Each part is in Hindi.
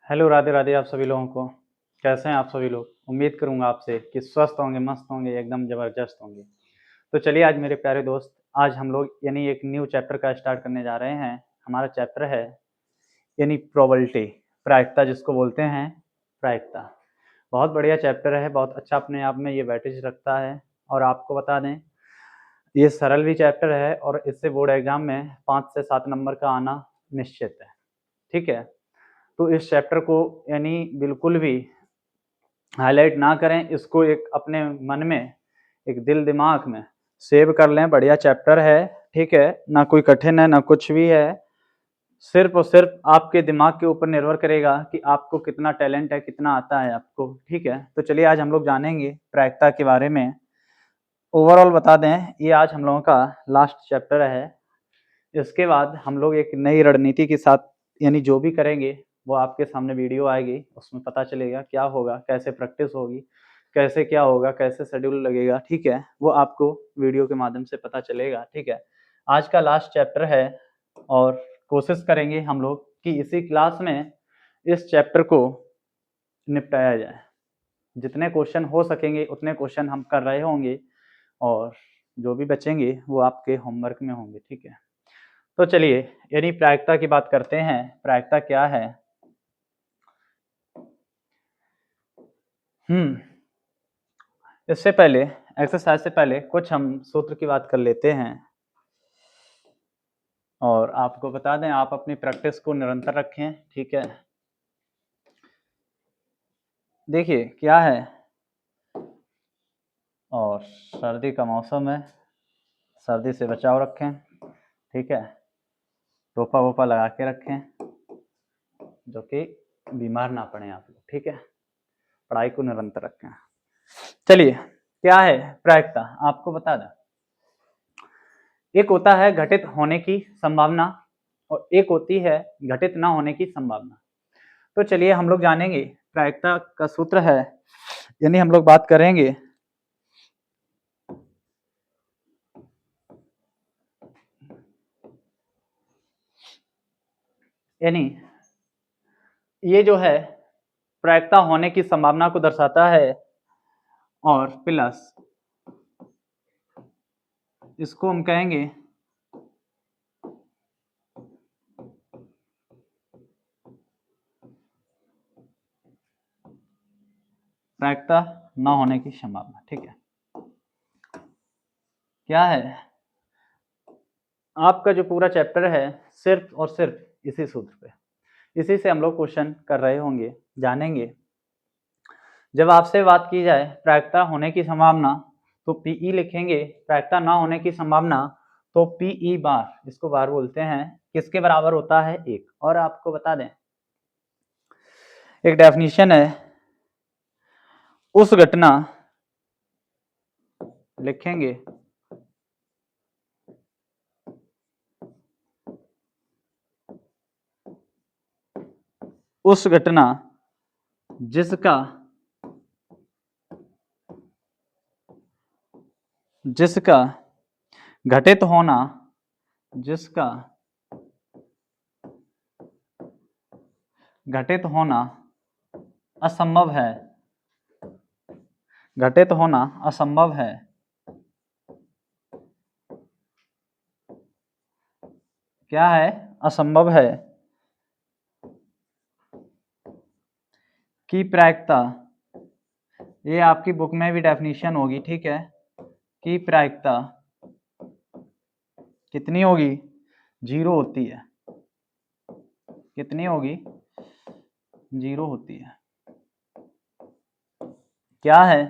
हेलो, राधे राधे आप सभी लोगों को। कैसे हैं आप सभी लोग? उम्मीद करूँगा आपसे कि स्वस्थ होंगे, मस्त होंगे, एकदम ज़बरदस्त होंगे। तो चलिए आज मेरे प्यारे दोस्त, आज हम लोग यानी एक न्यू चैप्टर का स्टार्ट करने जा रहे हैं। हमारा चैप्टर है यानी प्रोबेबिलिटी, प्रायिकता जिसको बोलते हैं, प्रायिकता। बहुत बढ़िया चैप्टर है, बहुत अच्छा अपने आप में ये वेटेज रखता है। और आपको बता दें, ये सरल भी चैप्टर है और इससे बोर्ड एग्जाम में 5 से 7 नंबर का आना निश्चित है। ठीक है? तो इस चैप्टर को यानी बिल्कुल भी हाईलाइट ना करें, इसको एक अपने मन में, एक दिल दिमाग में सेव कर लें। बढ़िया चैप्टर है, ठीक है, ना कोई कठिन है ना कुछ भी है। सिर्फ और सिर्फ आपके दिमाग के ऊपर निर्भर करेगा कि आपको कितना टैलेंट है, कितना आता है आपको। ठीक है, तो चलिए आज हम लोग जानेंगे प्रायिकता के बारे में। ओवरऑल बता दें, ये आज हम लोगों का लास्ट चैप्टर है। इसके बाद हम लोग एक नई रणनीति के साथ यानी जो भी करेंगे वो आपके सामने वीडियो आएगी, उसमें पता चलेगा क्या होगा, कैसे प्रैक्टिस होगी, कैसे क्या होगा, कैसे शेड्यूल लगेगा। ठीक है, वो आपको वीडियो के माध्यम से पता चलेगा। ठीक है, आज का लास्ट चैप्टर है और कोशिश करेंगे हम लोग कि इसी क्लास में इस चैप्टर को निपटाया जाए। जितने क्वेश्चन हो सकेंगे उतने क्वेश्चन हम कर रहे होंगे और जो भी बचेंगे वो आपके होमवर्क में होंगे। ठीक है, तो चलिए यानी प्रायिकता की बात करते हैं। प्रायिकता क्या है? इससे पहले, एक्सरसाइज से पहले कुछ हम सूत्र की बात कर लेते हैं। और आपको बता दें, आप अपनी प्रैक्टिस को निरंतर रखें। ठीक है, देखिए क्या है, और सर्दी का मौसम है, सर्दी से बचाव रखें। ठीक है, टोपा वोपा लगा के रखें जो कि बीमार ना पड़े आप लोग। ठीक है, पढ़ाई को निरंतर रखें। चलिए, क्या है प्रायिकता, आपको बता दें। एक होता है घटित होने की संभावना और एक होती है घटित ना होने की संभावना। तो चलिए हम लोग जानेंगे, प्रायिकता का सूत्र है, यानी हम लोग बात करेंगे यानी ये जो है प्रायिकता होने की संभावना को दर्शाता है और प्लस इसको हम कहेंगे प्रायिकता न होने की संभावना। ठीक है, क्या है, आपका जो पूरा चैप्टर है सिर्फ और सिर्फ इसी सूत्र पे, इसी से हम लोग क्वेश्चन कर रहे होंगे, जानेंगे। जब आपसे बात की जाए प्रायिकता होने की संभावना तो पीई लिखेंगे, प्रायिकता ना होने की संभावना तो पीई बार, इसको बार बोलते हैं, किसके बराबर होता है? 1। और आपको बता दें, एक डेफिनेशन है, उस घटना लिखेंगे उस घटना जिसका जिसका घटित होना, जिसका घटित होना असंभव है, घटित होना असंभव है, क्या है, असंभव है, की प्रायिकता, ये आपकी बुक में भी डेफिनेशन होगी। ठीक है, की प्रायिकता कितनी होगी? 0 होती है। कितनी होगी? 0 होती है। क्या है,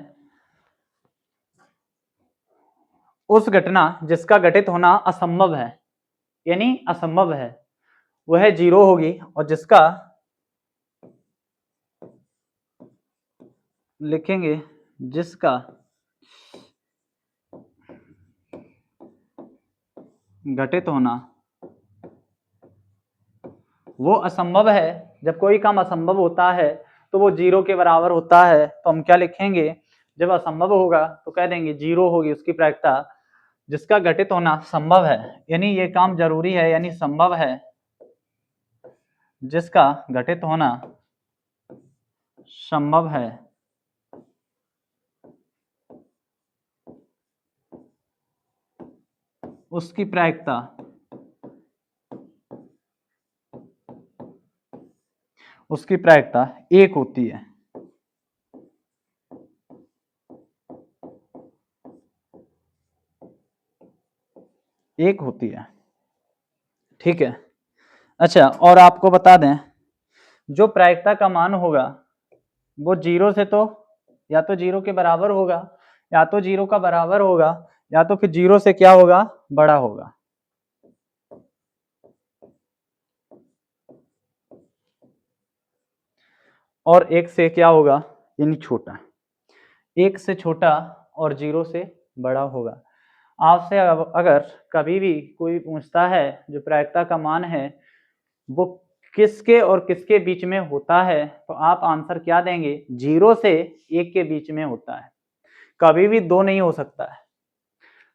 उस घटना जिसका घटित होना असंभव है, यानी असंभव है, वह 0 होगी, और जिसका लिखेंगे जिसका घटित होना वो असंभव है। जब कोई काम असंभव होता है तो वो 0 के बराबर होता है, तो हम क्या लिखेंगे, जब असंभव होगा तो कह देंगे 0 होगी उसकी प्रायिकता। जिसका घटित होना संभव है, यानी ये काम जरूरी है, यानी संभव है, जिसका घटित होना संभव है उसकी प्रायिकता एक होती है। एक होती है, ठीक है। अच्छा, और आपको बता दें, जो प्रायिकता का मान होगा वो जीरो से तो या तो जीरो के बराबर होगा, या तो जीरो का बराबर होगा, या तो फिर जीरो से क्या होगा, बड़ा होगा। और एक से क्या होगा, यानी छोटा। एक से छोटा और जीरो से बड़ा होगा। आपसे अगर कभी भी कोई पूछता है जो प्रायिकता का मान है वो किसके और किसके बीच में होता है, तो आप आंसर क्या देंगे, जीरो से एक के बीच में होता है। कभी भी दो नहीं हो सकता है।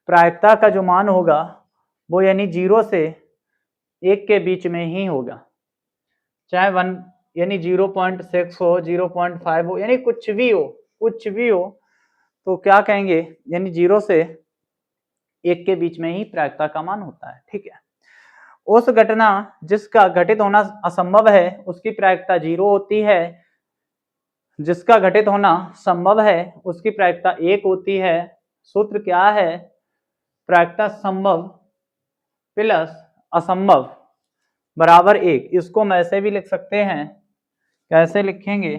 प्रायिकता का जो मान होगा वो यानी जीरो से एक के बीच में ही होगा, चाहे 1 यानी 0.6 हो, 0.5 हो, यानी कुछ भी हो, तो क्या कहेंगे, यानी जीरो से एक के बीच में ही प्रायिकता का मान होता है, ठीक है। उस घटना जिसका घटित होना असंभव है उसकी प्रायिकता जीरो होती है, जिसका घटित होना संभव है उसकी प्रायिकता एक होती है। सूत्र क्या है, प्रायिकता संभव प्लस असंभव बराबर एक। इसको हम ऐसे भी लिख सकते हैं, कैसे लिखेंगे,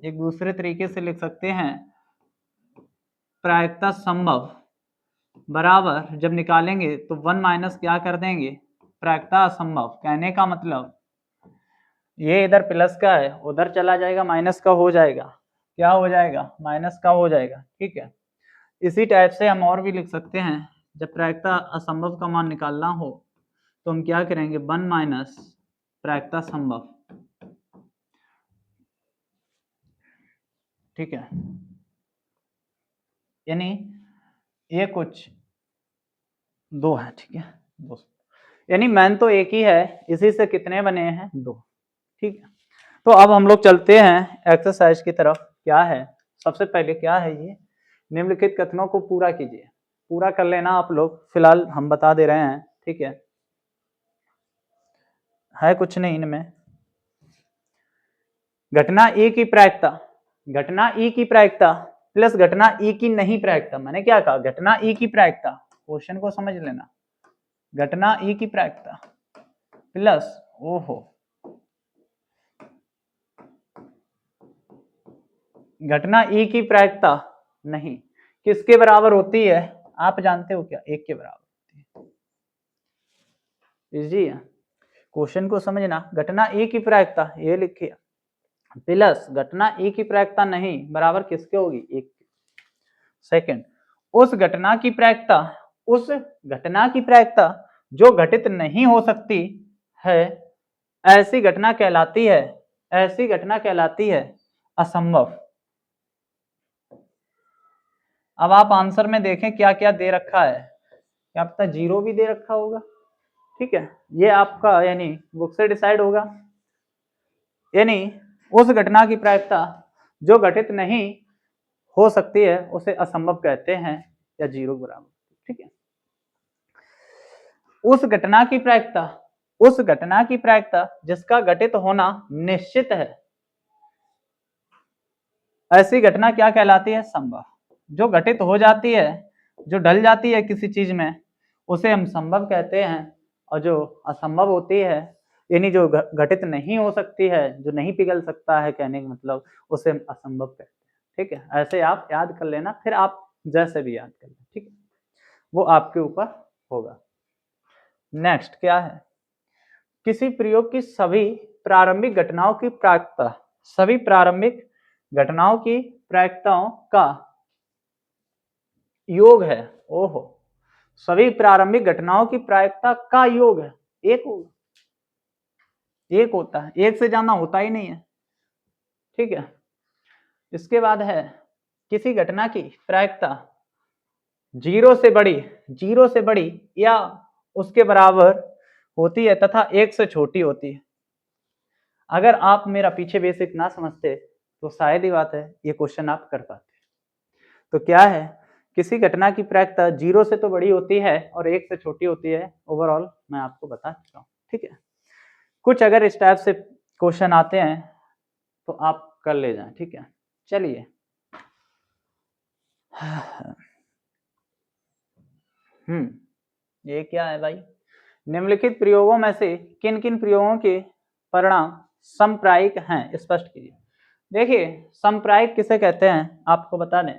एक दूसरे तरीके से लिख सकते हैं, प्रायिकता संभव बराबर जब निकालेंगे तो 1 माइनस क्या कर देंगे, प्रायिकता असंभव। कहने का मतलब ये इधर प्लस का है, उधर चला जाएगा माइनस का हो जाएगा, क्या हो जाएगा, माइनस का हो जाएगा, ठीक है। इसी टाइप से हम और भी लिख सकते हैं, जब प्रायिकता असंभव का मान निकालना हो तो हम क्या करेंगे, 1 माइनस प्रायिकता संभव, ठीक है। यानी ये कुछ दो है, ठीक है, दो, यानी मैन तो एक ही है, इसी से कितने बने हैं, दो, ठीक है। तो अब हम लोग चलते हैं एक्सरसाइज की तरफ। क्या है, सबसे पहले क्या है, ये निम्नलिखित कथनों को पूरा कीजिए। पूरा कर लेना आप लोग, फिलहाल हम बता दे रहे हैं, ठीक है कुछ नहीं इनमें। घटना ई की प्रायिकता, घटना ई की प्रायिकता प्लस घटना ई की नहीं प्रायिकता। मैंने क्या कहा, घटना ई की प्रायिकता, क्वेश्चन को समझ लेना, घटना ई की प्रायिकता प्लस ओहो घटना ई की प्रायिकता नहीं, किसके बराबर होती है, आप जानते हो क्या, एक के बराबर होती है। इजी है, क्वेश्चन को समझना। घटना ई की प्रायिकता ये लिखिए प्लस घटना ई की प्रायिकता नहीं बराबर किसके होगी, एक। सेकंड, उस घटना की प्रायिकता, उस घटना की प्रायिकता जो घटित नहीं हो सकती है, ऐसी घटना कहलाती है, ऐसी घटना कहलाती है असंभव। अब आप आंसर में देखें क्या क्या दे रखा है, क्या पता जीरो भी दे रखा होगा, ठीक है। ये आपका यानी बुक से डिसाइड होगा। यानी उस घटना की प्रायिकता जो घटित नहीं हो सकती है उसे असंभव कहते हैं, या जीरो बराबर, ठीक है। उस घटना की प्रायिकता, उस घटना की प्रायिकता जिसका घटित होना निश्चित है, ऐसी घटना क्या कहलाती है, संभव। जो घटित हो जाती है, जो ढल जाती है किसी चीज में, उसे हम संभव कहते हैं। और जो असंभव होती है, यानी जो घटित नहीं हो सकती है, जो नहीं पिघल सकता है, कहने का मतलब उसे हम असंभव कहते हैं, ठीक है। ऐसे आप याद कर लेना, फिर आप जैसे भी याद कर लें, ठीक है, वो आपके ऊपर होगा। नेक्स्ट क्या है, किसी प्रयोग की सभी प्रारंभिक घटनाओं की प्रायिकता, सभी प्रारंभिक घटनाओं की प्रायिकताओं का योग है। ओहो, सभी प्रारंभिक घटनाओं की प्रायिकता का योग है, एक होगा, एक होता है, एक से ज्यादा होता ही नहीं है, ठीक है। इसके बाद है, किसी घटना की प्रायिकता जीरो से बड़ी, जीरो से बड़ी या उसके बराबर होती है तथा एक से छोटी होती है। अगर आप मेरा पीछे बेसिक ना समझते तो शायद ही बात है ये क्वेश्चन आप कर पाते। तो क्या है, किसी घटना की प्रायिकता 0 से तो बड़ी होती है और 1 से छोटी होती है, ओवरऑल मैं आपको बता चुका हूँ। ठीक है, कुछ अगर इस टाइप से क्वेश्चन आते हैं तो आप कर ले जाएं। ठीक है, चलिए ये क्या है भाई, निम्नलिखित प्रयोगों में से किन किन प्रयोगों के परिणाम समप्रायिक हैं, स्पष्ट कीजिए। देखिए, समप्रायिक किसे कहते हैं आपको बता दें,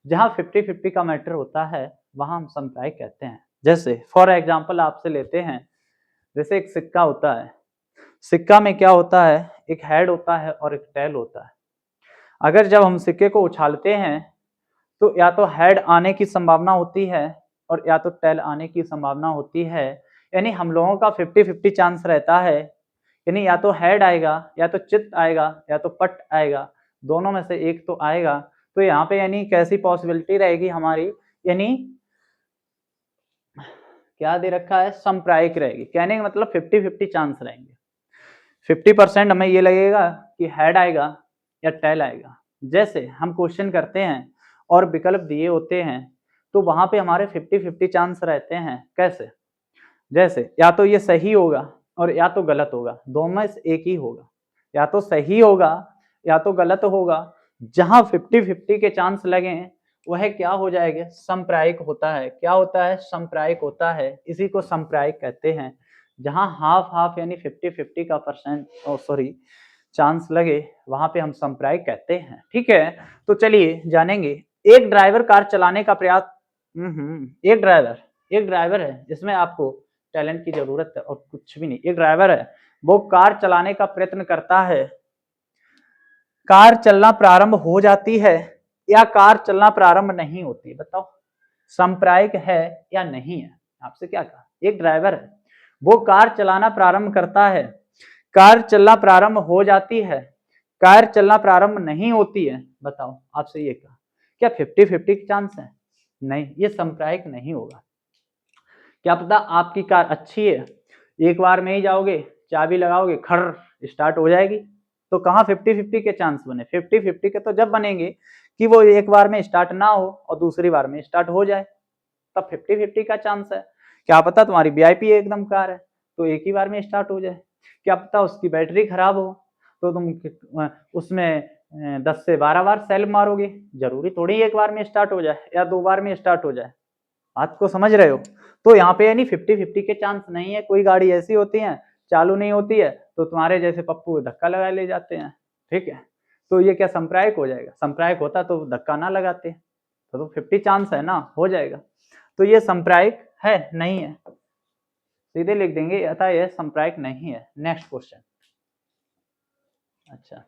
जहां 50-50 का मैटर होता है वहां हम समप्रायिक कहते हैं। जैसे फॉर एग्जांपल आपसे लेते हैं, जैसे एक सिक्का होता है, सिक्का में क्या होता है, एक हेड होता है और एक टेल होता है। अगर जब हम सिक्के को उछालते हैं तो या तो हेड आने की संभावना होती है और या तो टेल आने की संभावना होती है, यानी हम लोगों का 50-50 चांस रहता है, यानी या तो हेड आएगा या तो चित आएगा या तो पट आएगा, दोनों में से एक तो आएगा। तो यहाँ पे यानी कैसी पॉसिबिलिटी रहेगी हमारी, यानी क्या दे रखा है, समप्रायिक रहेगी। कहने का मतलब 50-50 चांस रहेंगे। 50% हमें ये लगेगा कि हेड आएगा या टेल आएगा। जैसे हम क्वेश्चन करते हैं और विकल्प दिए होते हैं तो वहां पे हमारे 50-50 चांस रहते हैं। कैसे, जैसे या तो ये सही होगा और या तो गलत होगा, दोनों में से एक ही होगा, या तो सही होगा या तो गलत होगा। जहां 50-50 के चांस लगे वह क्या हो जाएगा, समप्रायिक होता है। क्या होता है, समप्रायिक होता है, इसी को समप्रायिक कहते हैं। जहां हाफ हाफ यानी 50-50 का चांस लगे वहां पे हम समप्रायिक कहते हैं। ठीक है, तो चलिए जानेंगे। एक ड्राइवर कार चलाने का प्रयास, एक ड्राइवर है जिसमें आपको टैलेंट की जरूरत है और कुछ भी नहीं। एक ड्राइवर है, वो कार चलाने का प्रयत्न करता है, कार चलना प्रारंभ हो जाती है या कार चलना प्रारंभ नहीं होती, बताओ समप्रायिक है या नहीं है। आपसे क्या कहा, एक ड्राइवर है, वो कार चलाना प्रारंभ करता है, कार चलना प्रारंभ हो जाती है, कार चलना प्रारंभ नहीं होती है, बताओ। आपसे ये कहा, क्या 50-50 चांस है? नहीं, ये समप्रायिक नहीं होगा। क्या पता आपकी कार अच्छी है, एक बार में ही जाओगे, चाबी लगाओगे, खड़ स्टार्ट हो जाएगी, तो कहाँ 50-50 के चांस बने। 50-50 के तो जब बनेंगे कि वो एक बार में स्टार्ट ना हो और दूसरी बार में स्टार्ट हो जाए, तब 50-50 का चांस है। क्या पता तुम्हारी वीआईपी एकदम कार है तो एक ही बार में स्टार्ट हो जाए, क्या पता उसकी बैटरी खराब हो तो तुम उसमें 10 से 12 बार सेल मारोगे, जरूरी थोड़ी एक बार में स्टार्ट हो जाए या 2 बार में स्टार्ट हो जाए। बात को समझ रहे हो? तो यहाँ पे यानी 50-50 के चांस नहीं है। कोई गाड़ी ऐसी होती है चालू नहीं होती है तो तुम्हारे जैसे पप्पू धक्का लगा ले जाते हैं। ठीक है, तो ये क्या समप्रायिक हो जाएगा? समप्रायिक होता तो धक्का ना लगाते, तो 50 चांस है ना, हो जाएगा। तो ये समप्रायिक है नहीं है, सीधे लिख देंगे अतः यह समप्रायिक नहीं है। Next question. अच्छा,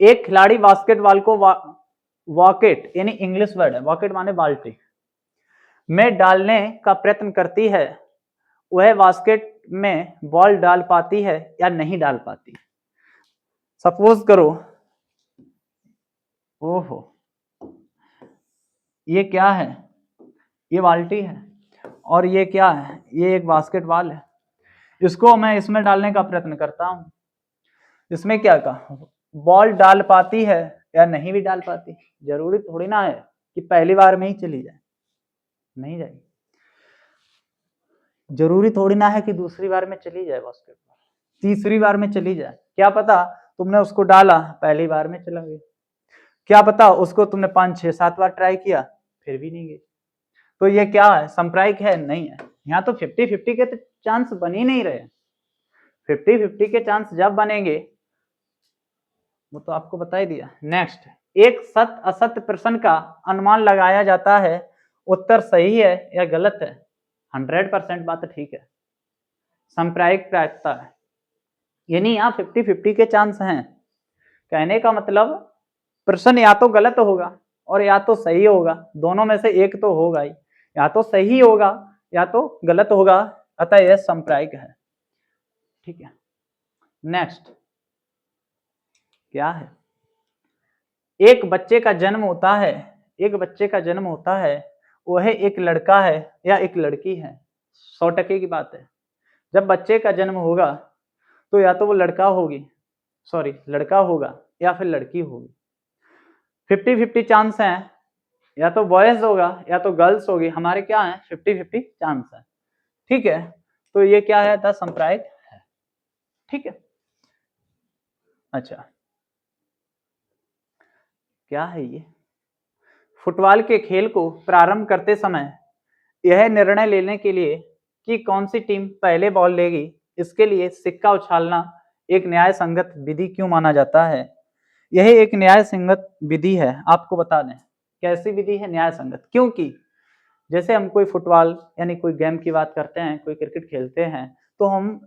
एक खिलाड़ी बास्केटबॉल को वॉकेट यानी इंग्लिश वर्ड है, वॉकेट माने बाल्टी, में डालने का प्रयत्न करती है, वह बास्केट में बॉल डाल पाती है या नहीं डाल पाती? सपोज करो, ओहो ये क्या है, ये बाल्टी है और ये क्या है, ये एक बास्केटबॉल है, इसको मैं इसमें डालने का प्रयत्न करता हूं। इसमें क्या कहा, बॉल डाल पाती है या नहीं भी डाल पाती? जरूरी थोड़ी ना है कि पहली बार में ही चली जाए, नहीं जाएगी। जरूरी थोड़ी ना है कि दूसरी बार में चली जाए बास्केटबॉल, तीसरी बार में चली जाए। क्या पता तुमने उसको डाला पहली बार में चला गया, क्या पता उसको तुमने 5-6-7 बार ट्राई किया फिर भी नहीं गई। तो ये क्या है, समप्रायिक है नहीं है। यहाँ तो 50-50 के तो चांस बन ही नहीं रहे। 50-50 के चांस जब बनेंगे वो तो आपको बता ही दिया। नेक्स्ट, एक सत्य असत्य प्रश्न का अनुमान लगाया जाता है, उत्तर सही है या गलत है? 100% बात ठीक है, समप्रायिक प्रायिकता है, यानी यहाँ 50-50 के चांस हैं। कहने का मतलब प्रश्न या तो गलत होगा और या तो सही होगा, दोनों में से एक तो होगा ही, या तो सही होगा या तो गलत होगा, अतः यह समप्रायिक है। ठीक है, नेक्स्ट क्या है, एक बच्चे का जन्म होता है, एक बच्चे का जन्म होता है, वह एक लड़का है या एक लड़की है? 100% की बात है। जब बच्चे का जन्म होगा तो या तो वो लड़का होगा या फिर लड़की होगी। 50-50 चांस है, या तो बॉयज होगा या तो गर्ल्स होगी। हमारे क्या है 50-50 चांस है। ठीक है, तो ये क्या है था सांप्रदायिक है। ठीक है, अच्छा क्या है ये, फुटबॉल के खेल को प्रारंभ करते समय यह निर्णय लेने के लिए कि कौन सी टीम पहले बॉल लेगी, इसके लिए सिक्का उछालना एक न्याय संगत विधि क्यों माना जाता है। यह एक न्याय संगत विधि है। आपको बता दें कैसी विधि है, न्याय संगत, क्योंकि जैसे हम कोई फुटबॉल यानी कोई गेम की बात करते हैं, कोई क्रिकेट खेलते हैं, तो हम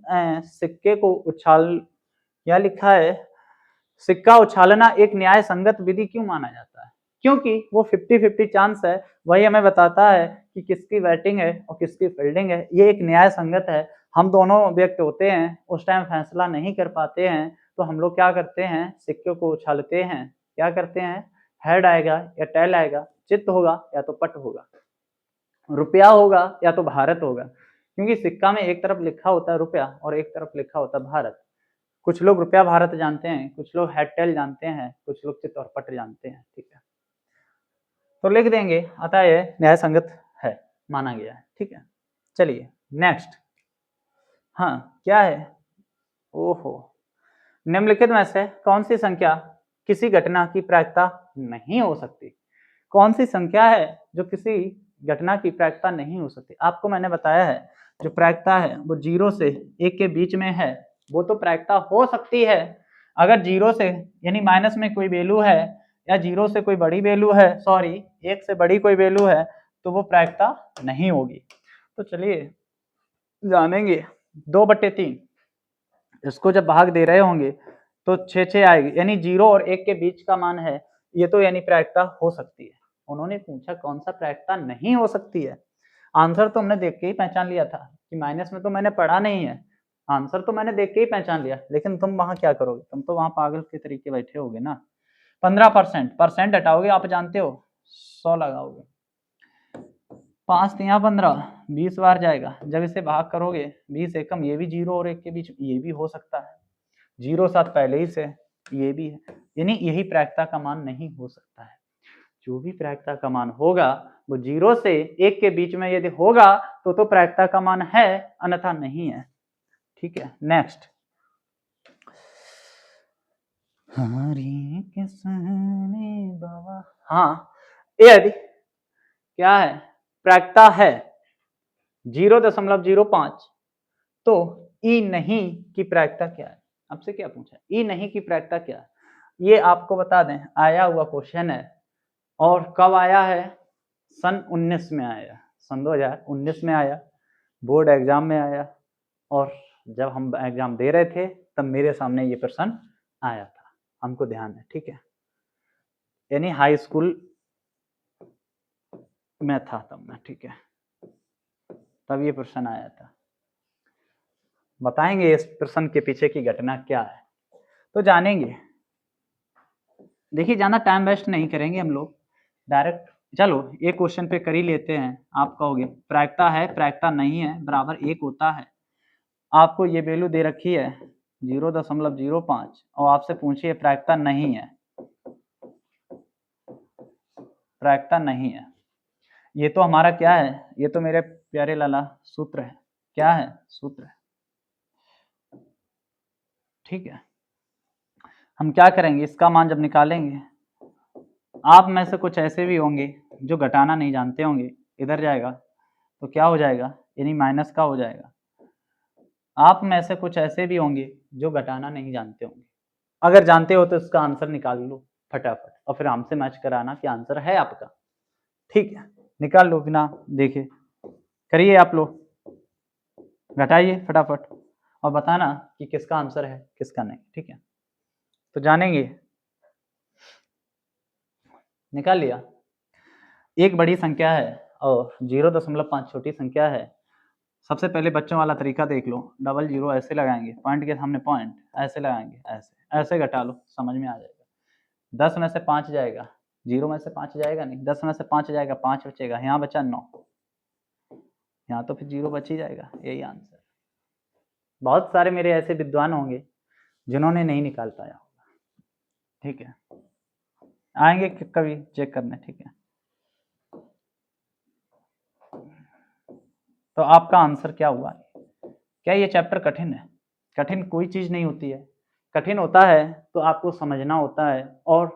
सिक्के को उछाल, या लिखा है सिक्का उछालना एक न्याय संगत विधि क्यों माना जाता है, क्योंकि वो 50-50 चांस है, वही हमें बताता है कि किसकी बैटिंग है और किसकी फील्डिंग है। ये एक न्याय संगत है। हम दोनों व्यक्ति होते हैं, उस टाइम फैसला नहीं कर पाते हैं, तो हम लोग क्या करते हैं, सिक्के को उछालते हैं। क्या करते हैं, हेड आएगा या टेल आएगा, चित्त होगा या तो पट होगा, रुपया होगा या तो भारत होगा, क्योंकि सिक्का में एक तरफ लिखा होता है रुपया और एक तरफ लिखा होता है भारत। कुछ लोग रुपया भारत जानते हैं, कुछ लोग हेड टेल जानते हैं, कुछ लोग चित्त और पट जानते हैं। ठीक है, तो लिख देंगे, अतः ये न्याय संगत है, माना गया है। ठीक है, चलिए नेक्स्ट। हाँ क्या है, ओहो, निम्नलिखित में से कौन सी संख्या किसी घटना की प्रायिकता नहीं हो सकती। कौन सी संख्या है जो किसी घटना की प्रायिकता नहीं हो सकती। आपको मैंने बताया है जो प्रायिकता है वो 0 से 1 के बीच में है, वो तो प्रायिकता हो सकती है। अगर 0 से यानी माइनस में कोई वैल्यू है, या 0 से कोई बड़ी वैल्यू है, सॉरी 1 से बड़ी कोई वैल्यू है, तो वो प्रायिकता नहीं होगी। तो चलिए जानेंगे 2/3, इसको जब भाग दे रहे होंगे तो 6 आएगी, यानी 0 और 1 के बीच का मान है ये, तो यानी प्रायिकता हो सकती है। उन्होंने पूछा कौन सा प्रायिकता नहीं हो सकती है। आंसर तो हमने देख के ही पहचान लिया था कि माइनस में तो मैंने पढ़ा नहीं है, आंसर तो मैंने देख के ही पहचान लिया, लेकिन तुम वहां क्या करोगे, तुम तो वहां पागल के तरीके बैठे होगे ना। 15% परसेंट हटाओगे, आप जानते हो 100 लगाओगे, 5 तिया 15, 20 बार जाएगा। जब इसे भाग करोगे 20 एकम, ये भी 0 और 1 के बीच, ये भी हो सकता है, 0 7 पहले ही से, ये भी है, यानी यही प्रायिकता का मान नहीं हो सकता है। जो भी प्रायिकता का मान होगा वो 0 से 1 के बीच में यदि होगा तो प्रायिकता का मान है, अन्यथा नहीं है। ठीक है, नेक्स्ट। हाँ, यदि क्या है, प्रायिकता है 0.05, तो ई नहीं की प्रायिकता क्या है। आपसे क्या पूछा, ई नहीं की प्रायिकता क्या है, ये आपको बता दें, आया हुआ क्वेश्चन है। और कब आया है, सन 19 में आया, सन 2019 में आया, बोर्ड एग्जाम में आया, और जब हम एग्जाम दे रहे थे तब मेरे सामने ये प्रश्न आया था, हमको ध्यान है। ठीक है, यानी हाई स्कूल में था तब मैं। ठीक है, तब ये प्रश्न आया था। बताएंगे इस प्रश्न के पीछे की घटना क्या है, तो जानेंगे। देखिए ज़्यादा टाइम वेस्ट नहीं करेंगे हम लोग, डायरेक्ट चलो एक क्वेश्चन पे कर ही लेते हैं। आप कहोगे प्रायिकता है, प्रायिकता नहीं है, बराबर 1 होता है। आपको ये वैल्यू दे रखी है 0.05 और आपसे पूछिए प्रायिकता नहीं है, प्रायिकता नहीं है, ये तो हमारा क्या है, ये तो मेरे प्यारे लाला सूत्र है। क्या है, सूत्र है। ठीक है, हम क्या करेंगे, इसका मान जब निकालेंगे, आप में से कुछ ऐसे भी होंगे जो घटाना नहीं जानते होंगे, इधर जाएगा तो क्या हो जाएगा, यानी माइनस का हो जाएगा। आप में से कुछ ऐसे भी होंगे जो घटाना नहीं जानते होंगे। अगर जानते हो तो इसका आंसर निकाल लो फटाफट, और फिर हमसे मैच कराना कि आंसर है आपका। ठीक है, निकाल लो बिना देखे, करिए आप लोग, घटाइए फटाफट और बताना कि किसका आंसर है किसका नहीं। ठीक है, तो जानेंगे, निकाल लिया। एक बड़ी संख्या है और 0.5 छोटी संख्या है। सबसे पहले बच्चों वाला तरीका देख लो, डबल जीरो ऐसे लगाएंगे, पॉइंट के सामने पॉइंट ऐसे लगाएंगे, ऐसे ऐसे घटा लो, समझ में आ जाएगा। 10 में से 5 जाएगा, 0 में से 5 जाएगा नहीं, 10 में से 5 जाएगा, 5 बचेगा, यहाँ बचा 9, यहाँ तो फिर 0 बच ही जाएगा, यही आंसर। बहुत सारे मेरे ऐसे विद्वान होंगे जिन्होंने नहीं निकाल पाया होगा। ठीक है, आएंगे कभी चेक करने, ठीक है। तो आपका आंसर क्या हुआ? क्या ये चैप्टर कठिन है? कठिन कोई चीज नहीं होती है। कठिन होता है तो आपको समझना होता है और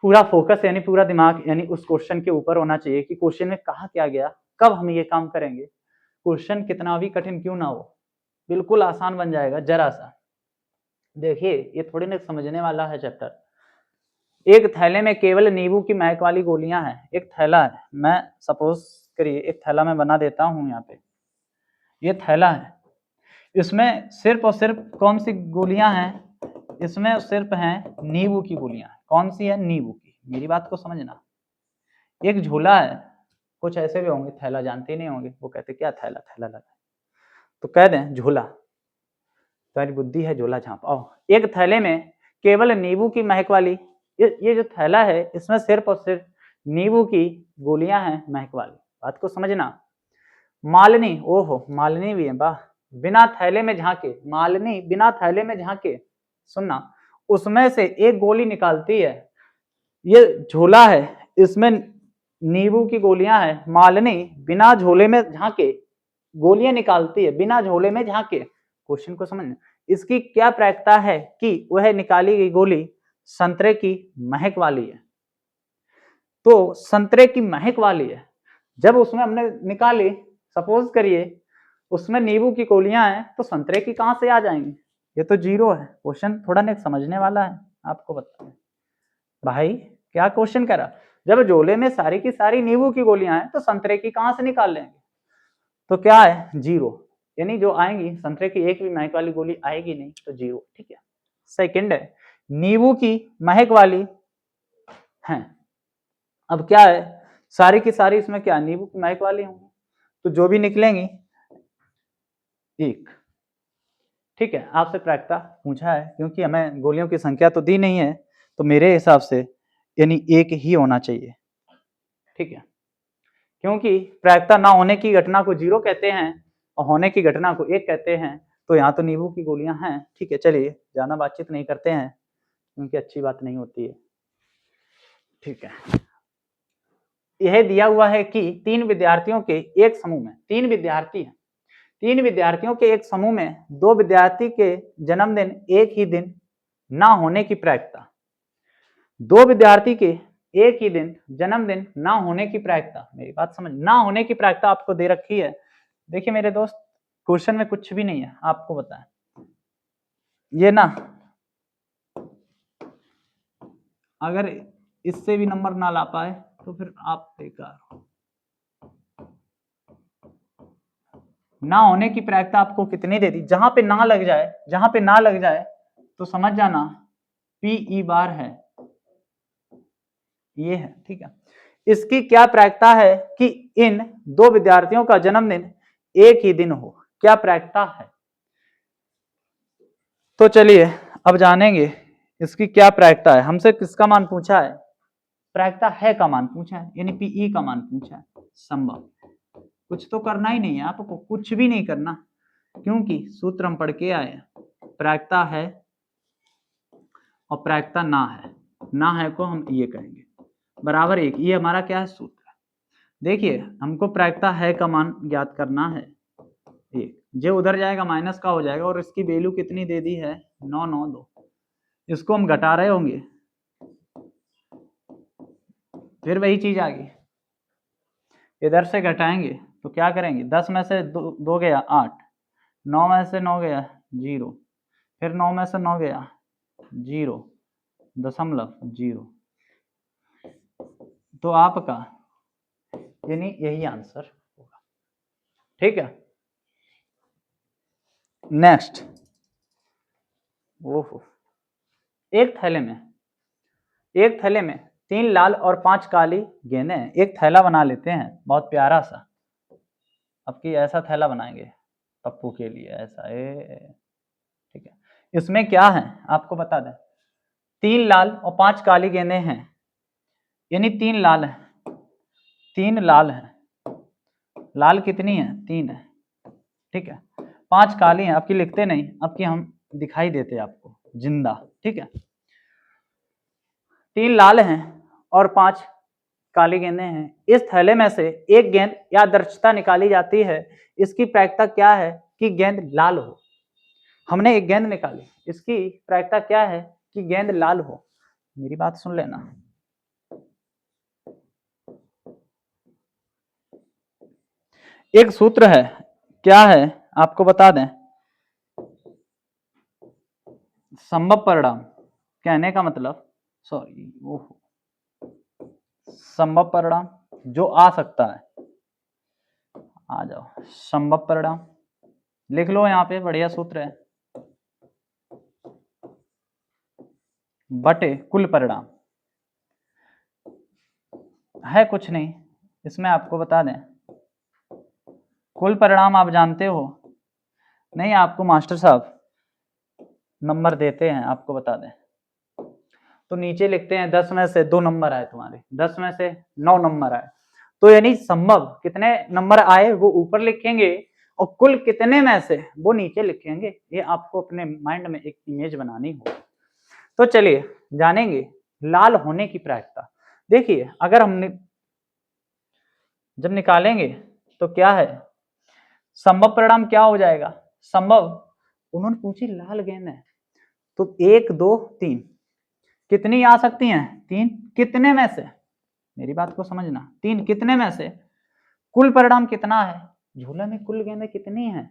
पूरा फोकस यानी पूरा दिमाग यानी उस क्वेश्चन के ऊपर होना चाहिए कि क्वेश्चन में कहा क्या गया, कब हम ये काम करेंगे। क्वेश्चन कितना भी कठिन क्यों ना हो, बिल्कुल आसान बन जाएगा जरा सा। देखिए ये थोड़ी ना समझने वाला है चैप्टर। एक थैले में केवल नींबू की महक वाली गोलियां हैं। एक थैला है, मैं सपोज करिए एक थैला मैं बना देता हूं यहाँ पे, ये थैला है, इसमें सिर्फ और सिर्फ कौन सी गोलियां हैं? इसमें सिर्फ हैं नींबू की गोलियां। कौन सी है? नींबू की। मेरी बात को समझना। एक झूला है, कुछ ऐसे भी होंगे थैला जानते ही नहीं होंगे, वो कहते क्या थैला थैला लगा, तो कह दें झूला। तुम्हारी बुद्धि है झोला झांप आओ। एक थैले में केवल नींबू की महक वाली, ये जो थैला है इसमें सिर्फ और सिर्फ नींबू की गोलियां हैं महक वाली। बात को समझना। मालिनी, ओहो मालिनी भी है, वाह। बिना थैले में झांके, मालिनी बिना थैले में झांके, सुनना, उसमें से एक गोली निकालती है। ये झोला है, इसमें नींबू की गोलियां हैं। मालिनी बिना झोले में झांके गोलियां निकालती है, बिना झोले में झांके। क्वेश्चन को समझना। इसकी क्या प्रायिकता है कि वह निकाली गई गोली संतरे की महक वाली है। तो संतरे की महक वाली है, जब उसमें हमने निकाली, सपोज करिए उसमें नींबू की गोलियां हैं, तो संतरे की कहां से आ जाएंगी? ये तो जीरो है। क्वेश्चन थोड़ा नहीं समझने वाला है, आपको बताएं भाई क्या क्वेश्चन कह रहा। जब झोले में सारी की सारी नींबू की गोलियां हैं तो संतरे की कहां से निकाल लेंगे? तो क्या है? जीरो, यानी जो आएंगी संतरे की एक भी महक वाली गोली आएगी नहीं, तो जीरो। ठीक है। सेकंड है नींबू की महक वाली है। अब क्या है, सारी की सारी इसमें क्या नींबू की महक वाली होंगी, तो जो भी निकलेंगी एक। ठीक है, आपसे प्रायिकता पूछा है क्योंकि हमें गोलियों की संख्या तो दी नहीं है, तो मेरे हिसाब से यानी एक ही होना चाहिए। ठीक है, क्योंकि प्रायिकता ना होने की घटना को जीरो कहते हैं और होने की घटना को एक कहते हैं, तो यहाँ तो नींबू की गोलियां हैं। ठीक है, चलिए ज्यादा बातचीत नहीं करते हैं क्योंकि अच्छी बात नहीं होती है। ठीक है, यह दिया हुआ है कि तीन विद्यार्थियों के एक समूह में, तीन विद्यार्थी हैं, तीन विद्यार्थियों के एक समूह में दो विद्यार्थी के जन्मदिन एक ही दिन ना होने की प्रायिकता, दो विद्यार्थी के एक ही दिन जन्मदिन ना होने की प्रायिकता, मेरी बात समझ, ना होने की प्रायिकता आपको दे रखी है। देखिए मेरे दोस्त, क्वेश्चन में कुछ भी नहीं है, आपको बताएं ये ना, अगर इससे भी नंबर ना ला पाए तो फिर आप बेकार हो। ना होने की प्रायिकता आपको कितनी दे दी? जहां पे ना लग जाए, जहां पे ना लग जाए तो समझ जाना पी बार है, ये है। ठीक है, इसकी क्या प्रायिकता है कि इन दो विद्यार्थियों का जन्मदिन एक ही दिन हो? क्या प्रायिकता है? तो चलिए अब जानेंगे इसकी क्या प्रायिकता है। हमसे किसका मान पूछा है? प्रायिकता है का मान पूछा है, यानी पीई का मान पूछा है। संभव, कुछ तो करना ही नहीं है आपको, कुछ भी नहीं करना, क्योंकि सूत्र हम पढ़ के आए, प्रायिकता है और प्रायिकता ना है, ना है को हम ये कहेंगे बराबर एक। ये हमारा क्या है? सूत्र। देखिए हमको प्रायिकता है का मान ज्ञात करना है, एक जो उधर जाएगा माइनस का हो जाएगा, और इसकी वैल्यू कितनी दे दी है? 992। इसको हम घटा रहे होंगे, फिर वही चीज आ गई, इधर से घटाएंगे तो क्या करेंगे? 10 में से दो गया 8, 9 में से 9 गया 0, फिर 9 में से 9 गया 0.0, तो आपका यानी यही आंसर होगा। ठीक है, नेक्स्ट, ओहो, एक थैले में 3 लाल और 5 काली गेंदें हैं। एक थैला बना लेते हैं बहुत प्यारा सा, अब की ऐसा थैला बनाएंगे पप्पू के लिए, ऐसा ठीक है। इसमें क्या है आपको बता दें, 3 लाल और 5 काली गेंदें हैं, यानी 3 लाल है, 3 लाल है, लाल कितनी है? 3 है। ठीक है, 5 काली हैं, आपकी लिखते नहीं, आपकी हम दिखाई देते आपको जिंदा। ठीक है, 3 लाल हैं और 5 काली गेंदें हैं। इस थैले में से एक गेंद यादृच्छता निकाली जाती है। इसकी प्रायिकता क्या है कि गेंद लाल हो। हमने एक गेंद निकाली, इसकी प्रायिकता क्या है कि गेंद लाल हो। मेरी बात सुन लेना। एक सूत्र है, क्या है आपको बता दें। संभव परिणाम कहने का मतलब, सॉरी वो संभव परिणाम जो आ सकता है, आ जाओ, संभव परिणाम लिख लो यहाँ पे, बढ़िया सूत्र है, बटे कुल परिणाम है कुछ नहीं। इसमें आपको बता दें, कुल परिणाम आप जानते हो नहीं, आपको मास्टर साहब नंबर देते हैं, आपको बता दें तो नीचे लिखते हैं 10 में से 2 नंबर आए तुम्हारे, 10 में से 9 नंबर आए, तो यानी संभव कितने नंबर आए वो ऊपर लिखेंगे और कुल कितने में से वो नीचे लिखेंगे। ये आपको अपने माइंड में एक इमेज बनानी हो। तो चलिए जानेंगे लाल होने की प्रायिकता। देखिए अगर हमने जब निकालेंगे तो क्या है, संभव परिणाम क्या हो जाएगा, संभव, उन्होंने पूछी लाल गेंद है तो 1 2 3 कितनी आ सकती हैं, 3, कितने में से, मेरी बात को समझना, 3 कितने में से, कुल परिणाम कितना है, झूले में कुल गेंदें कितनी हैं,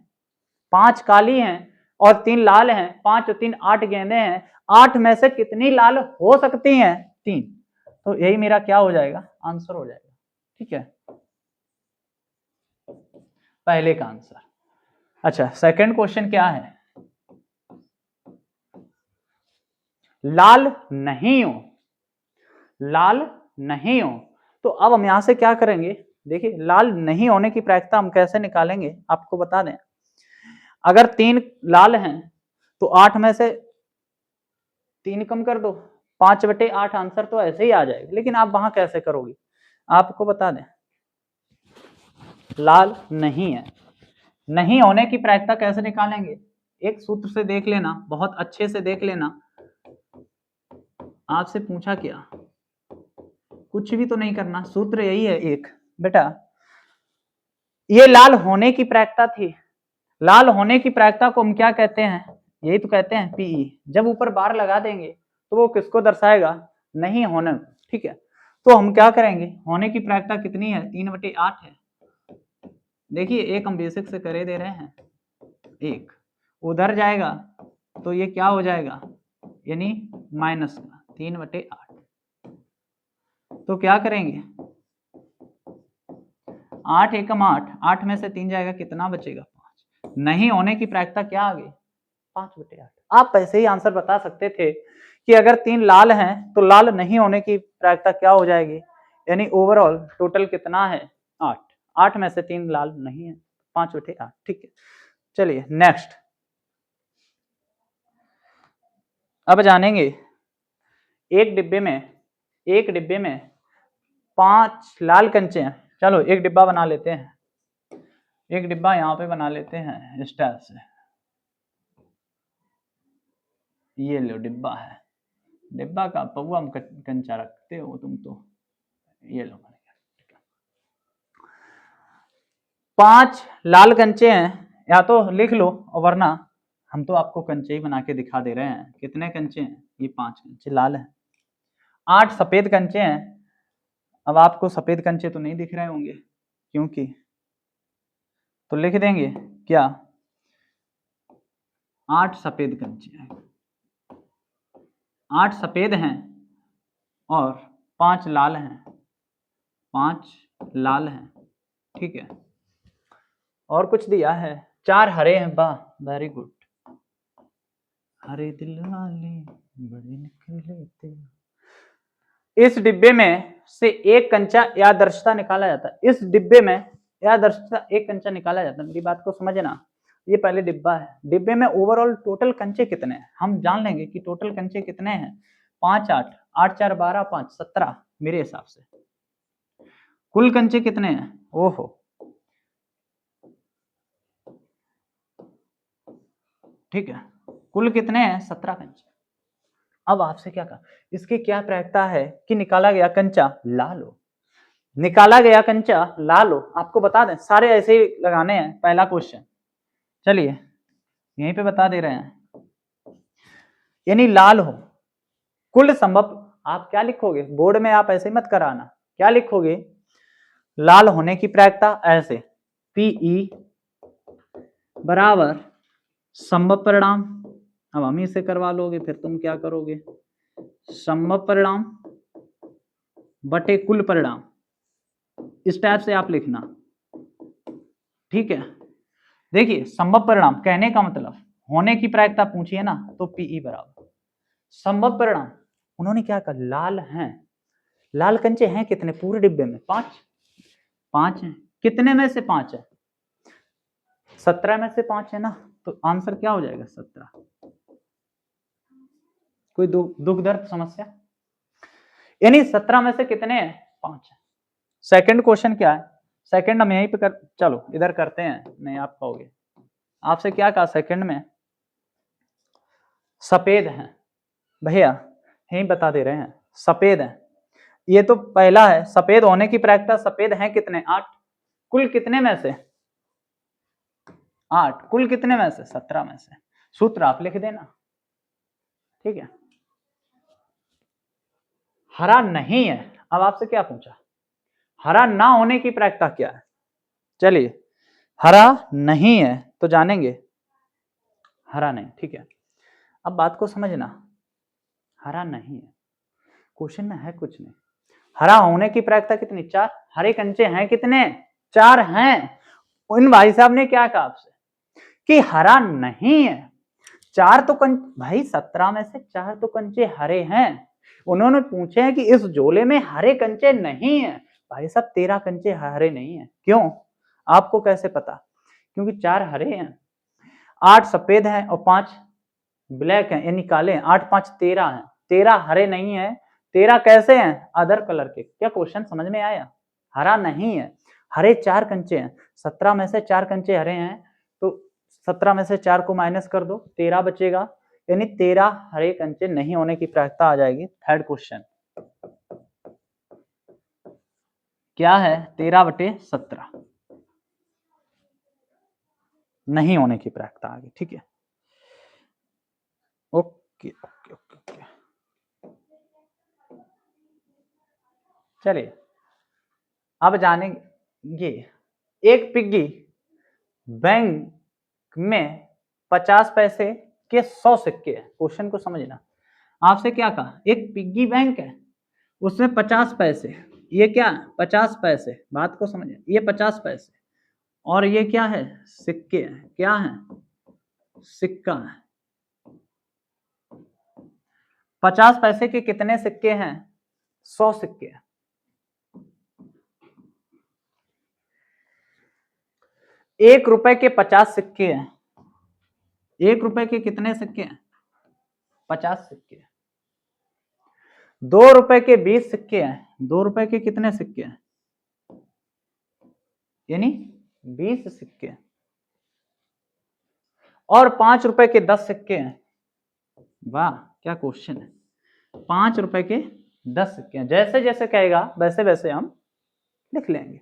5 काली हैं और 3 लाल हैं, 5 और 3 8 गेंदें हैं, 8 में से कितनी लाल हो सकती हैं, 3। तो यही मेरा क्या हो जाएगा, आंसर हो जाएगा। ठीक है, पहले का आंसर। अच्छा सेकंड क्वेश्चन क्या है, लाल नहीं हो, लाल नहीं हो, तो अब हम यहां से क्या करेंगे, देखिए लाल नहीं होने की प्रायिकता हम कैसे निकालेंगे आपको बता दें। अगर 3 लाल हैं तो 8 में से 3 कम कर दो, 5/8 आंसर तो ऐसे ही आ जाएगा, लेकिन आप वहां कैसे करोगे आपको बता दें, लाल नहीं है, नहीं होने की प्रायिकता कैसे निकालेंगे, एक सूत्र से देख लेना, बहुत अच्छे से देख लेना। आपसे पूछा क्या, कुछ भी तो नहीं करना, सूत्र यही है एक बेटा, ये लाल होने की प्रायिकता थी, लाल होने की प्रायिकता को हम क्या कहते हैं, यही तो कहते हैं पीई। जब ऊपर बार लगा देंगे तो वो किसको दर्शाएगा, नहीं होने। ठीक है, तो हम क्या करेंगे, होने की प्रायिकता कितनी है, 3/8 है। देखिए एक हम बेसिक से करे दे रहे हैं, एक उधर जाएगा तो ये क्या हो जाएगा, यानी माइनस का 3/8। तो क्या करेंगे, 8 एकम 8, 8 में से 3 जाएगा, कितना बचेगा, 5। नहीं होने की प्रायिकता क्या आ गई, 5/8। आप ऐसे ही आंसर बता सकते थे कि अगर 3 लाल हैं तो लाल नहीं होने की प्रायिकता क्या हो जाएगी, यानी ओवरऑल टोटल कितना है, 8, 8 में से 3 लाल नहीं है, 5/8। ठीक है, चलिए नेक्स्ट, अब जानेंगे एक डिब्बे में 5 लाल कंचे हैं। चलो एक डिब्बा बना लेते हैं, एक डिब्बा यहाँ पे बना लेते हैं इस टाइप से, ये लो डिब्बा है, डिब्बा का पौवा कंचा रखते हो तुम तो, ये लो 5 लाल कंचे हैं, या तो लिख लो और वरना हम तो आपको कंचे ही बना के दिखा दे रहे हैं। कितने कंचे हैं, ये 5 कंचे लाल हैं, 8 सफेद कंचे हैं। अब आपको सफेद कंचे तो नहीं दिख रहे होंगे क्योंकि, तो लिख देंगे क्या, 8 सफेद कंचे हैं, 8 सफेद हैं और 5 लाल हैं, 5 लाल हैं। ठीक है, और कुछ दिया है, 4 हरे हैं, वाह वेरी गुड, हरे दिल वाले बड़े निकले थे। इस डिब्बे में से एक कंचा यादृच्छता निकाला जाता है, इस डिब्बे में यादृच्छता एक कंचा निकाला जाता है, मेरी बात को समझना। ये पहले डिब्बा है, डिब्बे में ओवरऑल टोटल कंचे कितने हैं, हम जान लेंगे कि टोटल कंचे कितने हैं, 5 8 8 4 12 5 17 मेरे हिसाब से। कुल कंचे कितने हैं, ओहो ठीक है, कुल कितने हैं, 17 कंचे। अब आपसे क्या कहा, इसकी क्या प्रायिकता है कि निकाला गया कंचा लाल हो, निकाला गया कंचा लाल हो। आपको बता दें, सारे ऐसे ही लगाने हैं। पहला क्वेश्चन चलिए यहीं पे बता दे रहे हैं, यानी लाल हो, कुल संभव, आप क्या लिखोगे बोर्ड में, आप ऐसे मत कराना, क्या लिखोगे, लाल होने की प्रायिकता ऐसे, Pe बराबर संभव परिणाम, अब हम इसे करवा लोगे फिर तुम क्या करोगे, संभव परिणाम बटे कुल परिणाम, इस टाइप से आप लिखना, ठीक है। देखिए संभव परिणाम कहने का मतलब होने की प्रायिकता पूछी है ना, तो Pe बराबर संभव परिणाम, उन्होंने क्या कहा, लाल हैं, लाल कंचे हैं कितने पूरे डिब्बे में, 5 हैं, कितने में से 5 है, 17 में से 5 है ना, तो आंसर क्या हो जाएगा 17। कोई दुख दर्द समस्या, यानी 17 में से कितने हैं, 5 है। सेकंड क्वेश्चन क्या है, सेकंड हम यहीं पे कर, चलो इधर करते हैं, नहीं आप कहोगे, आपसे क्या कहा सेकंड में, सफेद हैं, भैया यही बता दे रहे हैं सफेद हैं, ये तो पहला है, सफेद होने की प्रायिकता, सफेद हैं कितने 8, कुल कितने में से 8, कुल कितने में से 17 में से, सूत्र आप लिख देना, ठीक है। हरा नहीं है, अब आपसे क्या पूछा, हरा ना होने की प्रायिकता क्या है, चलिए हरा नहीं है तो जानेंगे, हरा नहीं, ठीक है। अब बात को समझना, हरा नहीं है, क्वेश्चन में है कुछ नहीं, हरा होने की प्रायिकता कितनी, 4, हरे कंचे हैं कितने, 4 हैं। इन भाई साहब ने क्या कहा आपसे कि हरा नहीं है, 4 तो भाई 17 में से 4 तो कंचे हरे हैं, उन्होंने पूछे हैं कि इस झोले में हरे कंचे नहीं है, भाई साहब 13 कंचे हरे नहीं है, क्यों, आपको कैसे पता, क्योंकि 4 हरे हैं, 8 सफेद हैं और 5 ब्लैक हैं, यानी काले हैं, 8 5 13 हैं, 13 हरे नहीं है, 13 कैसे हैं, अदर कलर के। क्या क्वेश्चन समझ में आया, हरा नहीं है, हरे 4 कंचे हैं, 17 में से 4 कंचे हरे हैं, तो 17 में से 4 को माइनस कर दो, 13 बचेगा, यानी 13 हरे कंचे नहीं होने की प्रायिकता आ जाएगी। थर्ड क्वेश्चन क्या है, 13/17 नहीं होने की प्रायिकता आ गई, ठीक है। ओके ओके ओके ओके, चलिए अब जानेंगे, एक पिग्गी बैंक में 50 पैसे के 100 सिक्के हैं, क्वेश्चन को समझना, आपसे क्या कहा, एक पिग्गी बैंक है उसमें 50 पैसे, ये क्या 50 पैसे, बात को समझ, ये 50 पैसे और ये क्या है, सिक्के हैं, क्या है, सिक्का है, 50 पैसे के कितने सिक्के हैं, 100 सिक्के हैं, 1 रुपए के 50 सिक्के हैं, 1 रुपए के कितने सिक्के हैं, 50 सिक्के हैं, 2 रुपए के 20 सिक्के हैं, 2 रुपए के कितने सिक्के हैं, यानी 20 सिक्के, और 5 रुपए के 10 सिक्के हैं, वाह क्या क्वेश्चन है, 5 रुपए के 10 सिक्के हैं, जैसे जैसे कहेगा वैसे वैसे हम लिख लेंगे।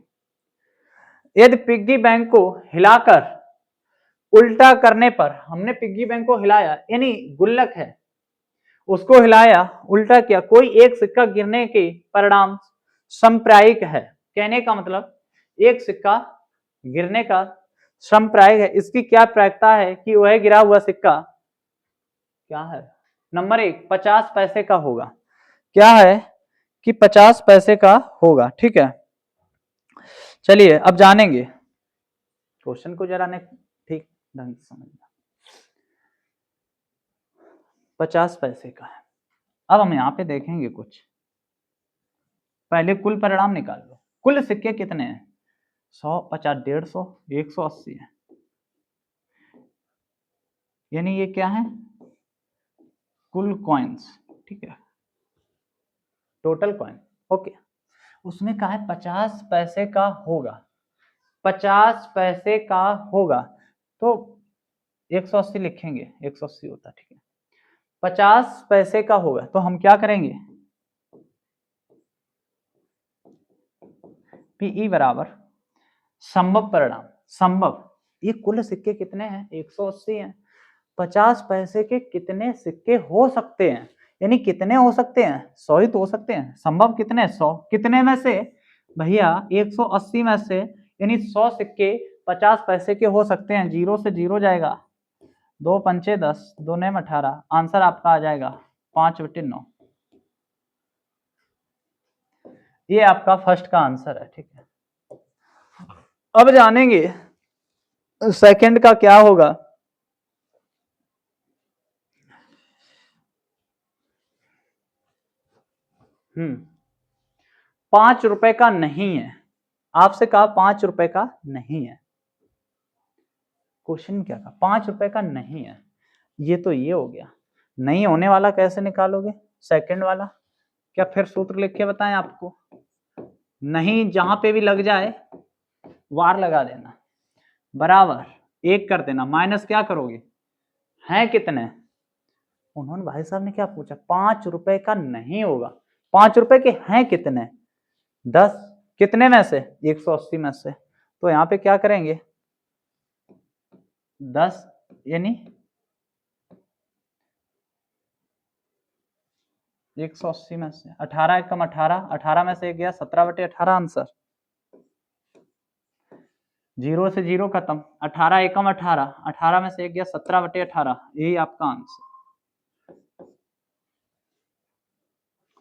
यदि पिग्गी बैंक को हिलाकर उल्टा करने पर, हमने पिग्गी बैंक को हिलाया, यानी गुल्लक है उसको हिलाया उल्टा किया, कोई एक सिक्का गिरने के परिणाम समप्रायिक है, कहने का मतलब एक सिक्का गिरने का समप्रायिक है, इसकी क्या प्रायिकता है कि वह गिरा हुआ सिक्का क्या है, नंबर 1 50 पैसे का होगा, क्या है कि 50 पैसे का होगा, ठीक है। चलिए अब जानेंगे, क्वेश्चन को जरा ने ठीक ढंग से समझना, 50 पैसे का है, अब हम यहाँ पे देखेंगे कुछ, पहले कुल परिणाम निकाल लो, कुल सिक्के कितने हैं, 100 50 150 180 है, यानी ये क्या है, कुल कॉइन्स, ठीक है, टोटल कॉइन, ओके, उसमें कहा है 50 पैसे का होगा, 50 पैसे का होगा, तो 180 लिखेंगे, 180 होता, ठीक है, 50 पैसे का होगा, तो हम क्या करेंगे, पीई बराबर संभव परिणाम, संभव, ये कुल सिक्के कितने हैं, 180 हैं, 50 पैसे के कितने सिक्के हो सकते हैं, यानी कितने हो सकते हैं, 100 ही तो हो सकते हैं, संभव कितने, 100, कितने में से भैया 180 में से, यानी 100 सिक्के 50 पैसे के हो सकते हैं, 0 से 0 जाएगा, 2 पंचे 10, 2 नेम 18, आंसर आपका आ जाएगा 5/9। ये आपका फर्स्ट का आंसर है, ठीक है। अब जानेंगे सेकंड का क्या होगा। ₹5 का नहीं है, आपसे कहा 5 रुपए का नहीं है, क्वेश्चन क्या था, 5 रुपए का नहीं है, ये तो ये हो गया, नहीं होने वाला कैसे निकालोगे, सेकंड वाला, क्या फिर सूत्र लिख के बताएं आपको, नहीं जहां पे भी लग जाए वार लगा देना, बराबर 1 कर देना, माइनस क्या करोगे, है कितने, उन्होंने भाई साहब ने क्या पूछा, 5 रुपए का नहीं होगा, 5 रुपए के हैं कितने, 10, कितने में से, 180 में से, तो यहाँ पे क्या करेंगे, 10 यानी 180 में से 18 एकम 18, 18 में से 1 गया, 17/18 आंसर, 0 से 0 खत्म, 18 एकम 18, 18 में से 1 गया, 17/18, यही आपका आंसर।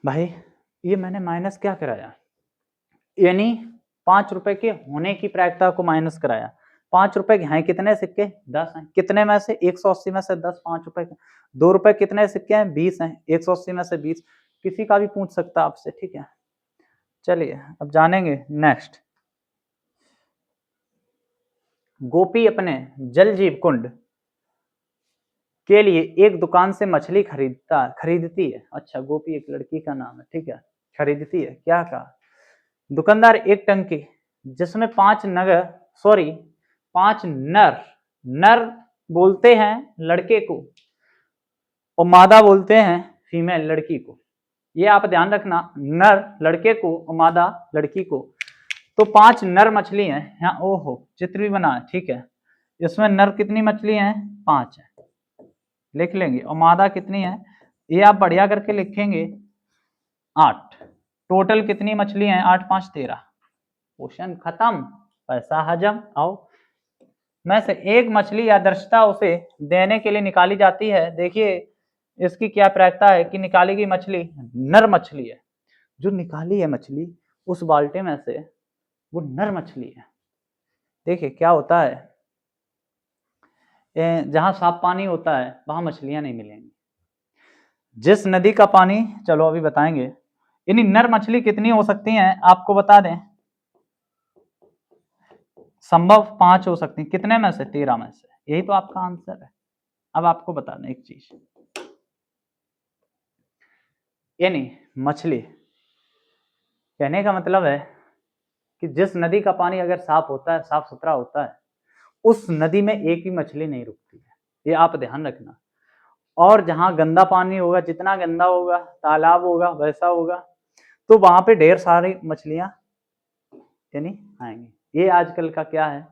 भाई ये मैंने माइनस क्या कराया, यानी 5 रुपए के होने की प्रायिकता को माइनस कराया, 5 रुपए के हैं कितने सिक्के, 10 हैं, कितने में से, 180 में से 10, 5 रुपए के, 2 रुपए कितने सिक्के हैं, 20 हैं, 180 में से 20, किसी का भी पूछ सकता है आपसे, ठीक है। चलिए अब जानेंगे नेक्स्ट, गोपी अपने जल जीव कुंड के लिए एक दुकान से मछली खरीदती है, अच्छा गोपी एक लड़की का नाम है, ठीक है, खरीदती है, क्या कहा, दुकानदार एक टंकी जिसमें 5 नर बोलते हैं लड़के को और मादा बोलते हैं फीमेल लड़की को, ये आप ध्यान रखना, नर लड़के को और मादा लड़की को, तो 5 नर मछली हैं यहाँ, ओहो चित्र भी बना है, ठीक है, इसमें नर कितनी मछली हैं, 5 है, लिख लेंगे, और मादा कितनी है, ये आप बढ़िया करके लिखेंगे 8, टोटल कितनी मछली हैं, 8 5 13, क्वेश्चन खत्म, पैसा हजम। आओ में से एक मछली आदर्शता उसे देने के लिए निकाली जाती है, देखिए इसकी क्या प्रायिकता है कि निकाली गई मछली नर मछली है, जो निकाली है मछली उस बाल्टी में से वो नर मछली है। देखिए क्या होता है, जहां साफ पानी होता है वहां मछलियां नहीं मिलेंगी, जिस नदी का पानी, चलो अभी बताएंगे, यानी नर मछली कितनी हो सकती हैं आपको बता दें, संभव 5 हो सकती हैं, कितने में से, 13 में से, यही तो आपका आंसर है। अब आपको बता दें एक चीज, यानी मछली, कहने का मतलब है कि जिस नदी का पानी अगर साफ होता है, साफ सुथरा होता है, उस नदी में एक भी मछली नहीं रुकती है, ये आप ध्यान रखना, और जहां गंदा पानी होगा, जितना गंदा होगा, तालाब होगा, वैसा होगा, तो वहां पे ढेर सारी मछलियां यानी आएंगी, ये आजकल का क्या है,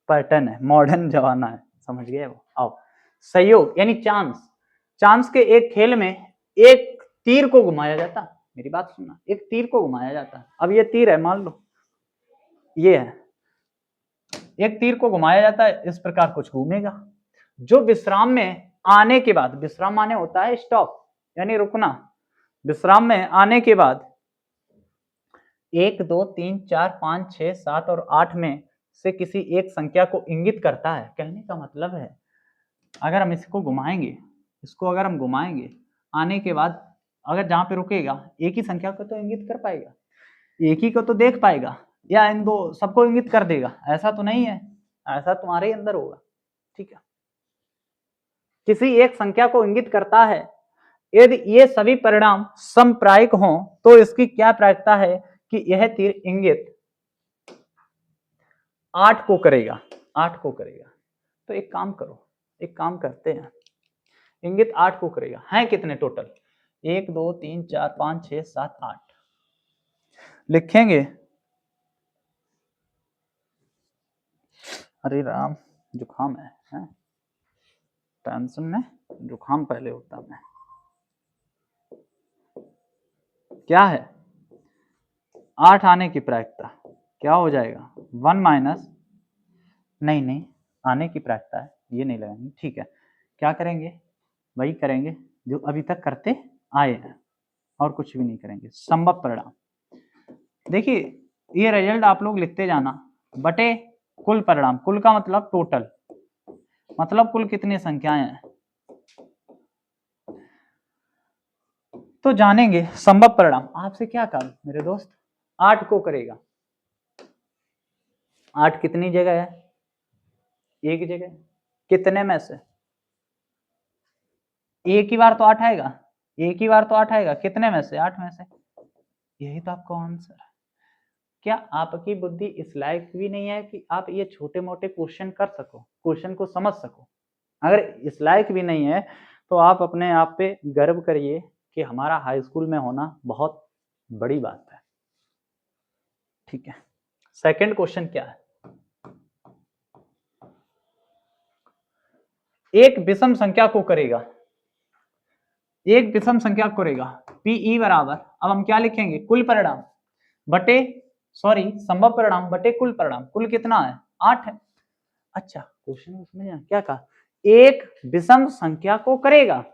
पैटर्न है, मॉडर्न जमाना है, समझ गए वो। आओ सहयोग यानी चांस, चांस के एक खेल में एक तीर को घुमाया जाता, मेरी बात सुनना, एक तीर को घुमाया जाता, अब ये तीर है, मान लो ये है, एक तीर को घुमाया जाता है, इस प्रकार कुछ घूमेगा, जो विश्राम में आने के बाद, विश्राम माने होता है स्टॉप यानी रुकना, विश्राम में आने के बाद 1 2 3 4 5 6 7 और 8 में से किसी एक संख्या को इंगित करता है, कहने का मतलब है अगर हम इसको घुमाएंगे, इसको अगर हम घुमाएंगे, आने के बाद अगर जहां पे रुकेगा एक ही संख्या को तो इंगित कर पाएगा, एक ही को तो देख पाएगा, या इन दो सबको इंगित कर देगा, ऐसा तो नहीं है, ऐसा तुम्हारे ही अंदर होगा, ठीक है, किसी एक संख्या को इंगित करता है, यदि ये सभी परिणाम समप्रायिक हों तो इसकी क्या प्रायिकता है कि यह तीर इंगित 8 को करेगा, 8 को करेगा, तो एक काम करो, एक काम करते हैं, इंगित 8 को करेगा। हैं कितने टोटल? 1 2 3 4 5 6 7 8 लिखेंगे। अरे राम, जुकाम है? टेंशन में जुकाम पहले होता है। क्या है? 8 आने की प्रायिकता क्या हो जाएगा? 1 माइनस, नहीं आने की प्रायिकता है, ये नहीं लगाएंगे, ठीक है। क्या करेंगे? वही करेंगे जो अभी तक करते आए हैं और कुछ भी नहीं करेंगे। संभव परिणाम, देखिए ये रिजल्ट आप लोग लिखते जाना बटे कुल परिणाम। कुल का मतलब टोटल, मतलब कुल कितनी संख्याएं हैं तो जानेंगे। संभव परिणाम आपसे क्या काम मेरे दोस्त? 8 को करेगा। 8 कितनी जगह है? एक जगह। कितने में से? एक ही बार तो 8 आएगा, एक ही बार तो 8 आएगा। कितने में से? 8 में से। यही तो आपका आंसर है। क्या आपकी बुद्धि इस लायक भी नहीं है कि आप ये छोटे मोटे क्वेश्चन कर सको, क्वेश्चन को समझ सको? अगर इस लायक भी नहीं है तो आप अपने आप पे गर्व करिए कि हमारा हाई स्कूल में होना बहुत बड़ी बात है। ठीक है, सेकंड क्वेश्चन क्या है? एक विषम संख्या को करेगा, एक विषम संख्या को करेगा पीई बराबर, अब हम क्या लिखेंगे? कुल परिणाम बटे, सॉरी संभव परिणाम बटे कुल परिणाम। कुल कितना है? 8 है। अच्छा क्वेश्चन में समझ आया क्या कहा? एक विषम संख्या को करेगा।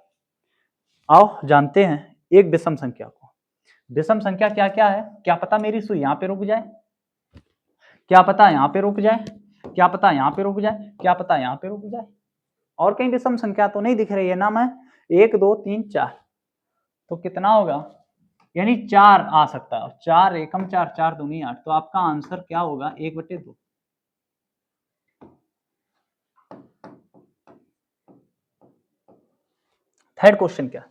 आओ जानते हैं एक विषम संख्या को। विषम संख्या क्या क्या है? क्या पता मेरी सुई यहाँ पे रुक जाए, क्या पता यहाँ पे रुक जाए, क्या पता यहाँ पे रुक जाए, क्या पता यहाँ पे रुक जाए। और कहीं विषम संख्या तो नहीं दिख रही है ना? मैं 1 2 3 4 तो कितना होगा? यानी 4 आ सकता है। 4 एकम 4, 4 दूनी 8। तो आपका आंसर क्या होगा? 1/2। थर्ड क्वेश्चन क्या?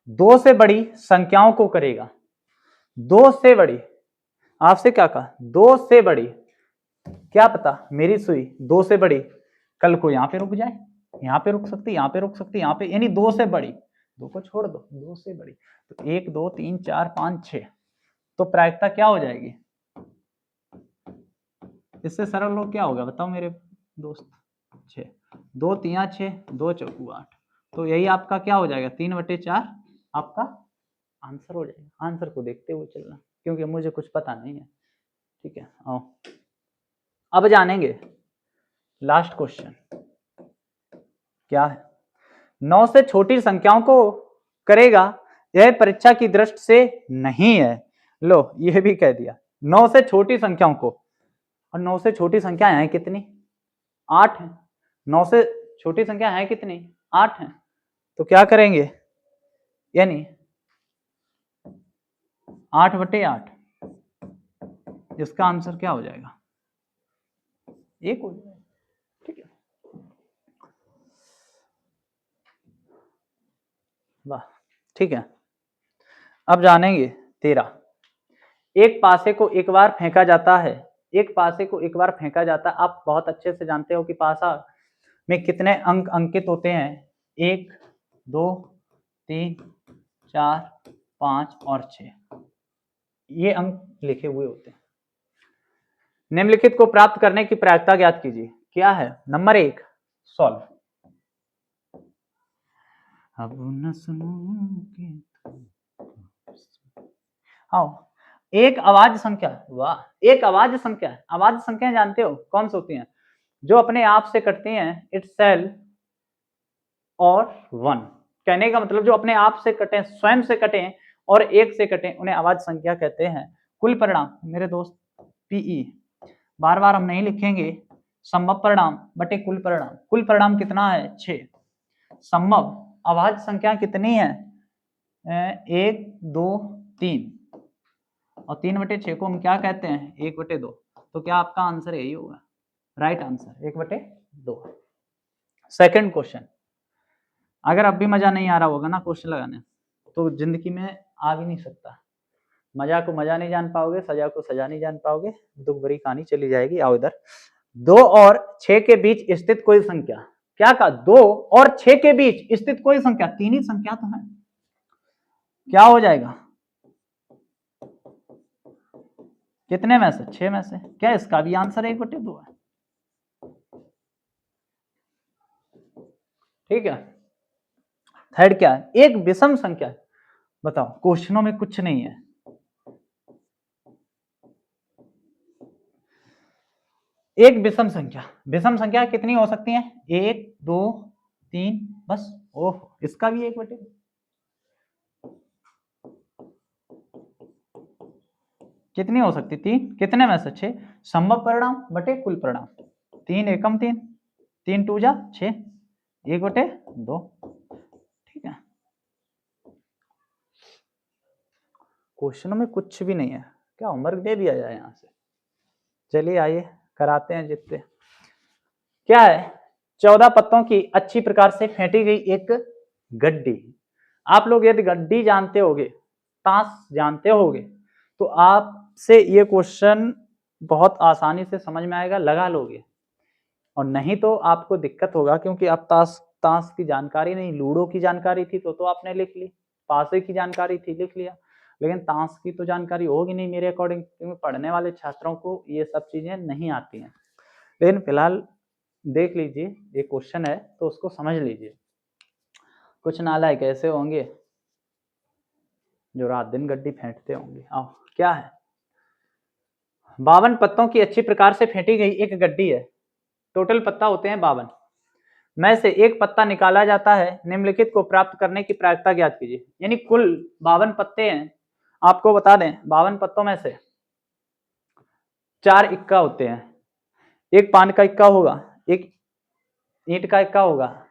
2 से बड़ी संख्याओं को करेगा। 2 से बड़ी, आपसे क्या कहा? 2 से बड़ी, क्या पता मेरी सुई 2 से बड़ी कल को यहाँ पे रुक जाए, यहाँ पे रुक सकती, यहाँ पे रुक सकती, यहाँ पे, यानी 2 से बड़ी। 2 को छोड़ दो, 2 से बड़ी तो 1 2 3 4 5 6 तो प्रायिकता क्या हो जाएगी? इससे सरल लोग क्या होगा बताओ मेरे दोस्त? 6 2 3 6 2 4 8 तो यही आपका क्या हो जाएगा? 3/4 आपका आंसर हो जाएगा। आंसर को देखते हुए चलना क्योंकि मुझे कुछ पता नहीं है। ठीक है, आओ अब जानेंगे लास्ट क्वेश्चन क्या है? 9 से छोटी संख्याओं को करेगा, यह परीक्षा की दृष्टि से नहीं है। लो यह भी कह दिया, 9 से छोटी संख्याओं को। और 9 से छोटी संख्या है कितनी? 8 है। 9 से छोटी संख्या है कितनी? 8 है। तो क्या करेंगे? यानी 8/8, इसका आंसर क्या हो जाएगा? 1 हो जाएगा। ठीक है, वाह ठीक है। अब जानेंगे 13। एक पासे को एक बार फेंका जाता है, एक पासे को एक बार फेंका जाता है। आप बहुत अच्छे से जानते हो कि पासा में कितने अंक अंकित होते हैं? 1 2 3 4 5 और 6 ये अंक लिखे हुए होते हैं। निम्नलिखित को प्राप्त करने की प्रायिकता ज्ञात कीजिए। क्या है? Number 1 solve. अब न सुनोगे आओ, एक अवाज संख्या, वाह एक अवाज संख्या। अवाज संख्या जानते हो कौन सी होती हैं? जो अपने आप से कटती हैं, इटसेल्फ और 1। कहने का मतलब जो अपने आप से कटे, स्वयं से कटे और 1 से कटे, उन्हें अवाज संख्या कहते हैं। कुल परिणाम मेरे दोस्त पीई, बार बार हम नहीं लिखेंगे। संभव परिणाम बटे कुल परिणाम। कुल परिणाम कितना है? 6। संभव अवाज संख्या कितनी है? 1 2 3 और 3/6 को हम क्या कहते हैं? 1/2। तो क्या आपका आंसर यही होगा? Right answer 1/2। सेकंड क्वेश्चन, अगर अब भी मजा नहीं आ रहा होगा ना क्वेश्चन लगाने, तो जिंदगी में आ भी नहीं सकता। मजा को मजा नहीं जान पाओगे, सजा को सजा नहीं जान पाओगे, दुख भरी कहानी चली जाएगी। आओ इधर, 2 और 6 के बीच स्थित कोई संख्या, क्या कहा, 2 और 6 के बीच स्थित कोई संख्या, 3 ही संख्या तो है, क्या हो जाएगा, कितने में से, 6 में से। क्या इसका भी आंसर 1/2 है। ठीक है, थर्ड क्या है, एक विषम संख्या। बताओ, क्वेश्चनों में कुछ नहीं है। एक विषम संख्या, विषम संख्या कितनी हो सकती है, 1 2 3 बस। ओह, इसका भी 1/2। कितनी हो सकती, 3, कितने में से, 6। संभव परिणाम बटे कुल परिणाम, 3 एकम 3, 3 2 जा 6, 1/2। ठीक है, क्वेश्चनों में कुछ भी नहीं है, क्या होमवर्क दे दिया जाए यहाँ से। चलिए आइए कराते हैं जितने। क्या है, 14 पत्तों की अच्छी प्रकार से फेंटी गई एक गड्डी। आप लोग यदि गड्डी जानते होगे, ताश जानते होगे, तो आपसे ये क्वेश्चन बहुत आसानी से समझ में आएगा, लगा लोगे। और नहीं तो आपको दिक्कत होगा, क्योंकि अब ताश ताश की जानकारी नहीं, लूडो की जानकारी थी तो आपने लिख ली, पासे की जानकारी थी लिख लिया, लेकिन ताश की तो जानकारी होगी नहीं मेरे अकॉर्डिंग, क्योंकि पढ़ने वाले छात्रों को ये सब चीजें नहीं आती हैं। लेकिन फिलहाल देख लीजिए, ये क्वेश्चन है तो उसको समझ लीजिए। कुछ नालायक ऐसे होंगे जो रात दिन गड्डी फेंटते होंगे। आओ, क्या है, 52 पत्तों की अच्छी प्रकार से फेंटी गई एक गड्डी है। टोटल पत्ता होते हैं 52, में से एक पत्ता निकाला जाता है, निम्नलिखित को प्राप्त करने की प्रायिकता ज्ञात कीजिए। यानी कुल 52 पत्ते हैं, आपको बता दें 52 पत्तों में से 4 इक्का होते हैं। एक पान का इक्का होगा, एक ईंट का इक्का होगा,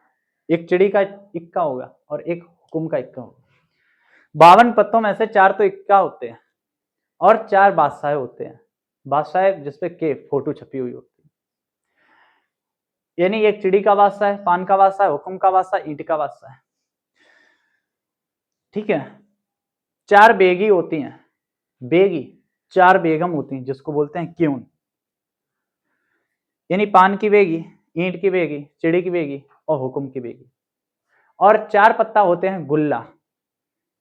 एक चिड़ी का इक्का होगा और एक हुकुम का इक्का होगा। 52 पत्तों में से 4 तो इक्का होते हैं और 4 बादशाह होते हैं। बादशाह जिसपे के फोटो छपी हुई होती है, यानी एक चिड़ी का बादशाह है, पान का बादशाह है, हुकुम का बादशाह, ईंट का बादशाह है। ठीक है, 4 बेगी होती हैं, बेगी 4 बेगम होती हैं, जिसको बोलते हैं क्यून। यानी पान की बेगी, ईंट की बेगी, चिड़ी की बेगी और हुकुम की बेगी। और 4 पत्ता होते हैं गुल्ला,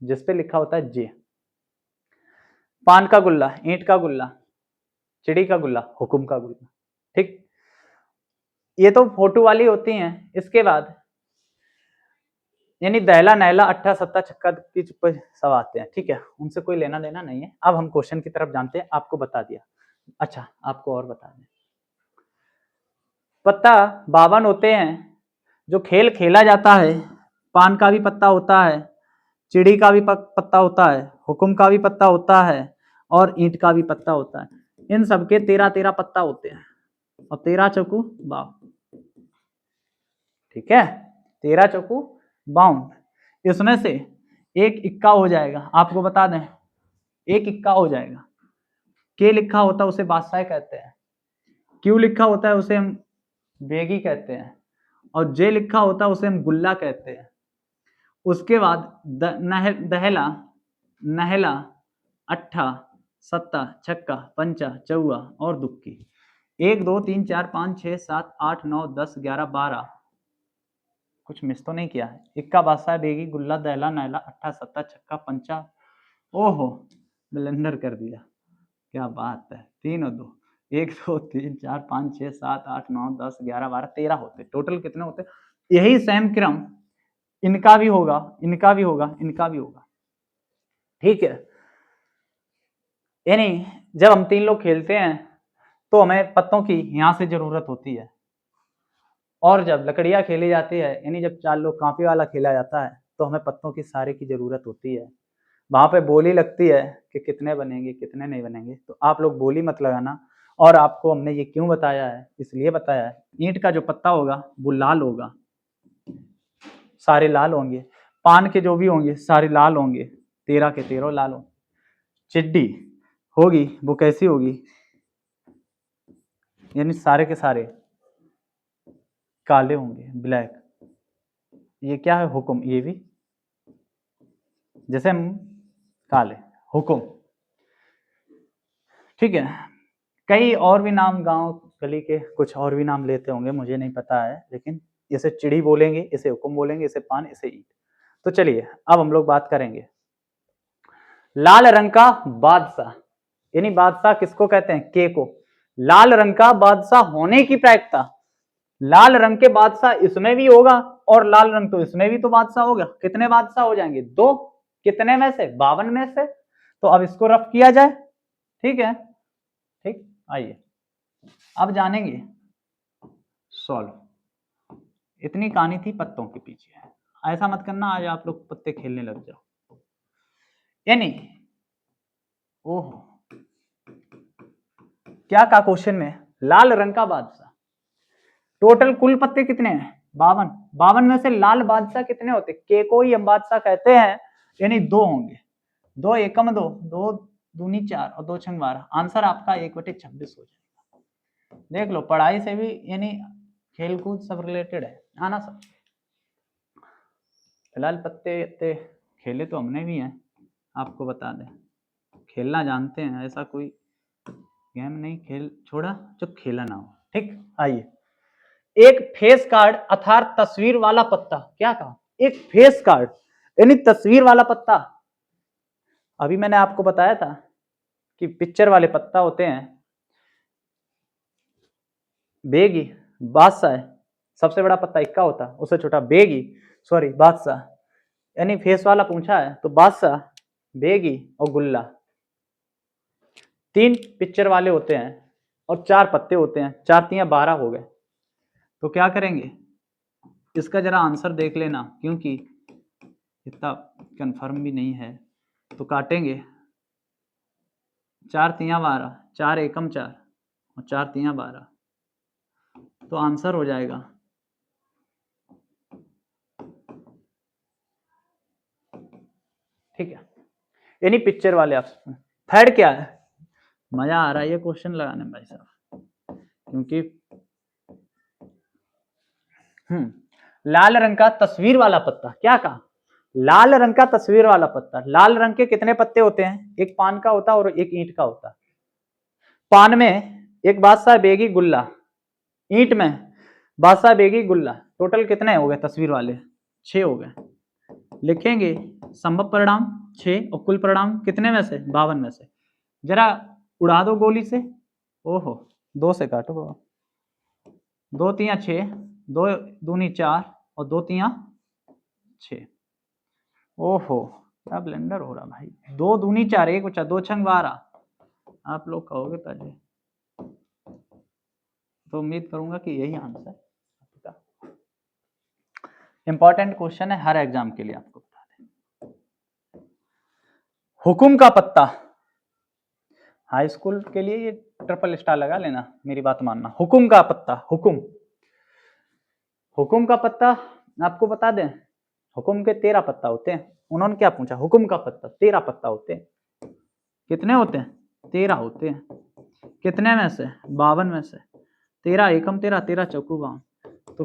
जिसपे लिखा होता है जे। पान का गुल्ला, ईंट का गुल्ला, चिड़ी का गुल्ला, हुकुम का गुल्ला। ठीक, ये तो फोटो वाली होती हैं। इसके बाद यानी दहला नहला अट्ठा सत्ता छक्का की सब आते हैं। ठीक है, उनसे कोई लेना देना नहीं है। अब हम क्वेश्चन की तरफ जानते हैं, आपको बता दिया। अच्छा, आपको और बता दें, पत्ता 52 होते हैं। जो खेल खेला जाता है, पान का भी पत्ता होता है, चिड़ी का भी पत्ता होता है, हुकुम का भी पत्ता होता है और ईंट का भी पत्ता होता है। इन सबके 13-13 पत्ता होते हैं और 13 चौकू 52। ठीक है, 13 चौकू 52। इसमें से एक इक्का हो जाएगा, आपको बता दें एक इक्का हो जाएगा। के लिखा होता है उसे बादशाह कहते हैं, क्यू लिखा होता है उसे हम बेगी कहते हैं और जे लिखा होता है उसे हम गुल्ला कहते हैं। उसके बाद दहला नहला अट्ठा सत्ता छक्का पंचा चौवा और दुक्की। 1 2 3 4 5 6 7 8 9 10 11 12, कुछ मिस तो नहीं किया है। इक्का बादशाह बेगी गुल्ला दहला नहला अट्ठा सत्ता छक्का पंचा, ओहो ब्लेंडर कर दिया, क्या बात है। 3 और 2, 1 2 3 4 5 6 7 8 9 10 11 12 13 होते, टोटल कितने होते। यही सेम क्रम इनका भी होगा, इनका भी होगा, इनका भी होगा। ठीक है, यानी जब हम 3 लोग खेलते हैं तो हमें पत्तों की यहां से जरूरत होती है, और जब लकड़ियां खेली जाती है, यानी जब 4 लोग कांपी वाला खेला जाता है, तो हमें पत्तों की सारे की जरूरत होती है। वहां पे बोली लगती है कि कितने बनेंगे कितने नहीं बनेंगे, तो आप लोग बोली मत लगाना। और आपको हमने ये क्यों बताया है, इसलिए बताया है, ईंट का जो पत्ता होगा वो लाल होगा, सारे लाल होंगे। पान के जो भी होंगे सारे लाल होंगे, 13 के 13 लाल होंगे। चिड्डी होगी वो कैसी होगी, यानी सारे के सारे काले होंगे, ब्लैक। ये क्या है, हुक्म, ये भी जैसे हम काले, हुक्म। ठीक है, कई और भी नाम गांव गली के कुछ और भी नाम लेते होंगे, मुझे नहीं पता है, लेकिन इसे चिड़ी बोलेंगे, इसे हुकुम बोलेंगे, इसे पान, इसे ईंट। तो चलिए अब हम लोग बात करेंगे लाल रंग का बादशाह, यानी बादशाह किसको कहते हैं? के को। लाल रंग का बादशाह होने की प्रायिकता, लाल रंग के बादशाह इसमें भी होगा और लाल रंग तो इसमें भी तो बादशाह होगा। कितने बादशाह हो जाएंगे? 2। कितने में से? 52 में से। तो अब इसको रफ किया जाए, ठीक है? ठीक, आइए अब जानेंगे सॉल्व। इतनी कहानी थी पत्तों के पीछे, ऐसा मत करना आज आप लोग पत्ते खेलने लग जाओ। यानी ओहो, क्या कहा क्वेश्चन में? लाल रंग का बादशाह, टोटल कुल पत्ते कितने हैं? 52। 52 में से लाल बादशाह कितने होते? के को ही हम बादशाह कहते हैं, यानी 2 होंगे। 2 एकम 2, 2 दूनी 4 और 2 छंग 12। आंसर आपका 1/26 हो जाएगा। देख लो, पढ़ाई से भी यानी खेलकूद सब रिलेटेड है, आना सब। फिलहाल पत्ते खेले तो हमने भी हैं, आपको बता दें, खेलना जानते हैं, ऐसा कोई गेम नहीं खेल छोड़ा जो खेला ना हो। ठीक, आइए एक फेस कार्ड अर्थात तस्वीर वाला पत्ता। क्या कहा? एक फेस कार्ड यानी तस्वीर वाला पत्ता। अभी मैंने आपको बताया था कि पिक्चर वाले पत्ता होते हैं बेगी, बादशाह है, सबसे बड़ा पत्ता इक्का होता, उससे छोटा बेगी, सॉरी बादशाह। यानी फेस वाला पूछा है तो बादशाह, बेगी और गुल्ला 3 पिक्चर वाले होते हैं और 4 पत्ते होते हैं। 4 तियां 12 हो गए। तो क्या करेंगे? इसका जरा आंसर देख लेना, क्योंकि इतना कंफर्म भी नहीं है। तो काटेंगे, 4 तियां 12, 4 एकम 4 और 4 तियां 12, तो आंसर हो जाएगा ठीक है, यानी पिक्चर वाले ऑप्शन। थर्ड क्या है? मजा आ रहा है ये क्वेश्चन लगाने में भाई साहब, क्योंकि लाल रंग का तस्वीर वाला पत्ता। क्या कहा? लाल रंग का तस्वीर वाला पत्ता। लाल रंग के कितने पत्ते होते हैं? एक पान का होता है और एक ईंट का होता है। पान में एक बादशाह, बेगी, गुल्ला, ईंट में बादशाह, बेगी, गुल्ला, टोटल कितने हो गए तस्वीर वाले? 6 हो गए। लिखेंगे संभव परिणाम 6 और कुल परिणाम कितने में से? 52 में से। जरा उड़ा दो गोली से। ओहो, 2 से काटो बाबा, 2 तियां 6, 2 दूनी 4 और 2 तियां 6। ओहो, क्या ब्लेंडर हो रहा भाई। 2 दूनी 4, 1 बचा, 2 छंग 12। आप लोग कहोगे पहले, तो उम्मीद करूंगा कि यही आंसर है। इंपॉर्टेंट क्वेश्चन है हर एग्जाम के लिए, आपको बता दें। हुकुम का पत्ता, हाई स्कूल के लिए ये ट्रिपल स्टार लगा लेना, मेरी बात मानना। हुकुम का पत्ता, हुकुम का पत्ता आपको बता दें, हुकुम के 13 पत्ता होते हैं। उन्होंने क्या पूछा? हुकुम का पत्ता 13 पत्ता होते हैं। कितने होते हैं? 13 होते हैं। कितने में से? 52 में से। 13 एकम 13, 13 चौकू 52। तो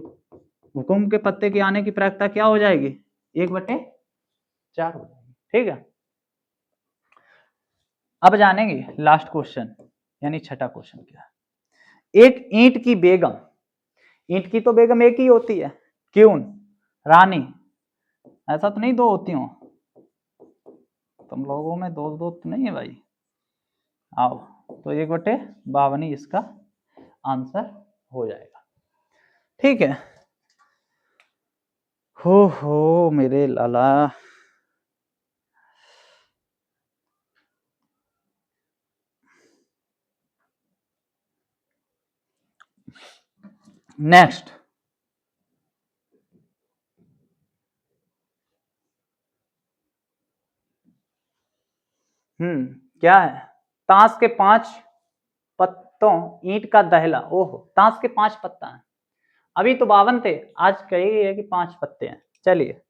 हुकुम के पत्ते के आने की प्रायिकता क्या हो जाएगी? 1/4 हो जाएगी। ठीक है, अब जानेंगे लास्ट क्वेश्चन, यानी छठा क्वेश्चन क्या है। एक ईंट की बेगम, ईंट की तो बेगम एक ही होती है, क्यून, रानी, ऐसा तो नहीं 2 होती हो तुम लोगों में? 2 तो नहीं है भाई। आओ, तो 1/52 ही इसका आंसर हो जाएगा। ठीक है, हो मेरे लाला। नेक्स्ट, क्या है? ताश के 5 पत्तों ईंट का दहला। ओहो, ताश के 5 पत्ता हैं। अभी तो 52 थे, आज कही है कि 5 पत्ते हैं। चलिए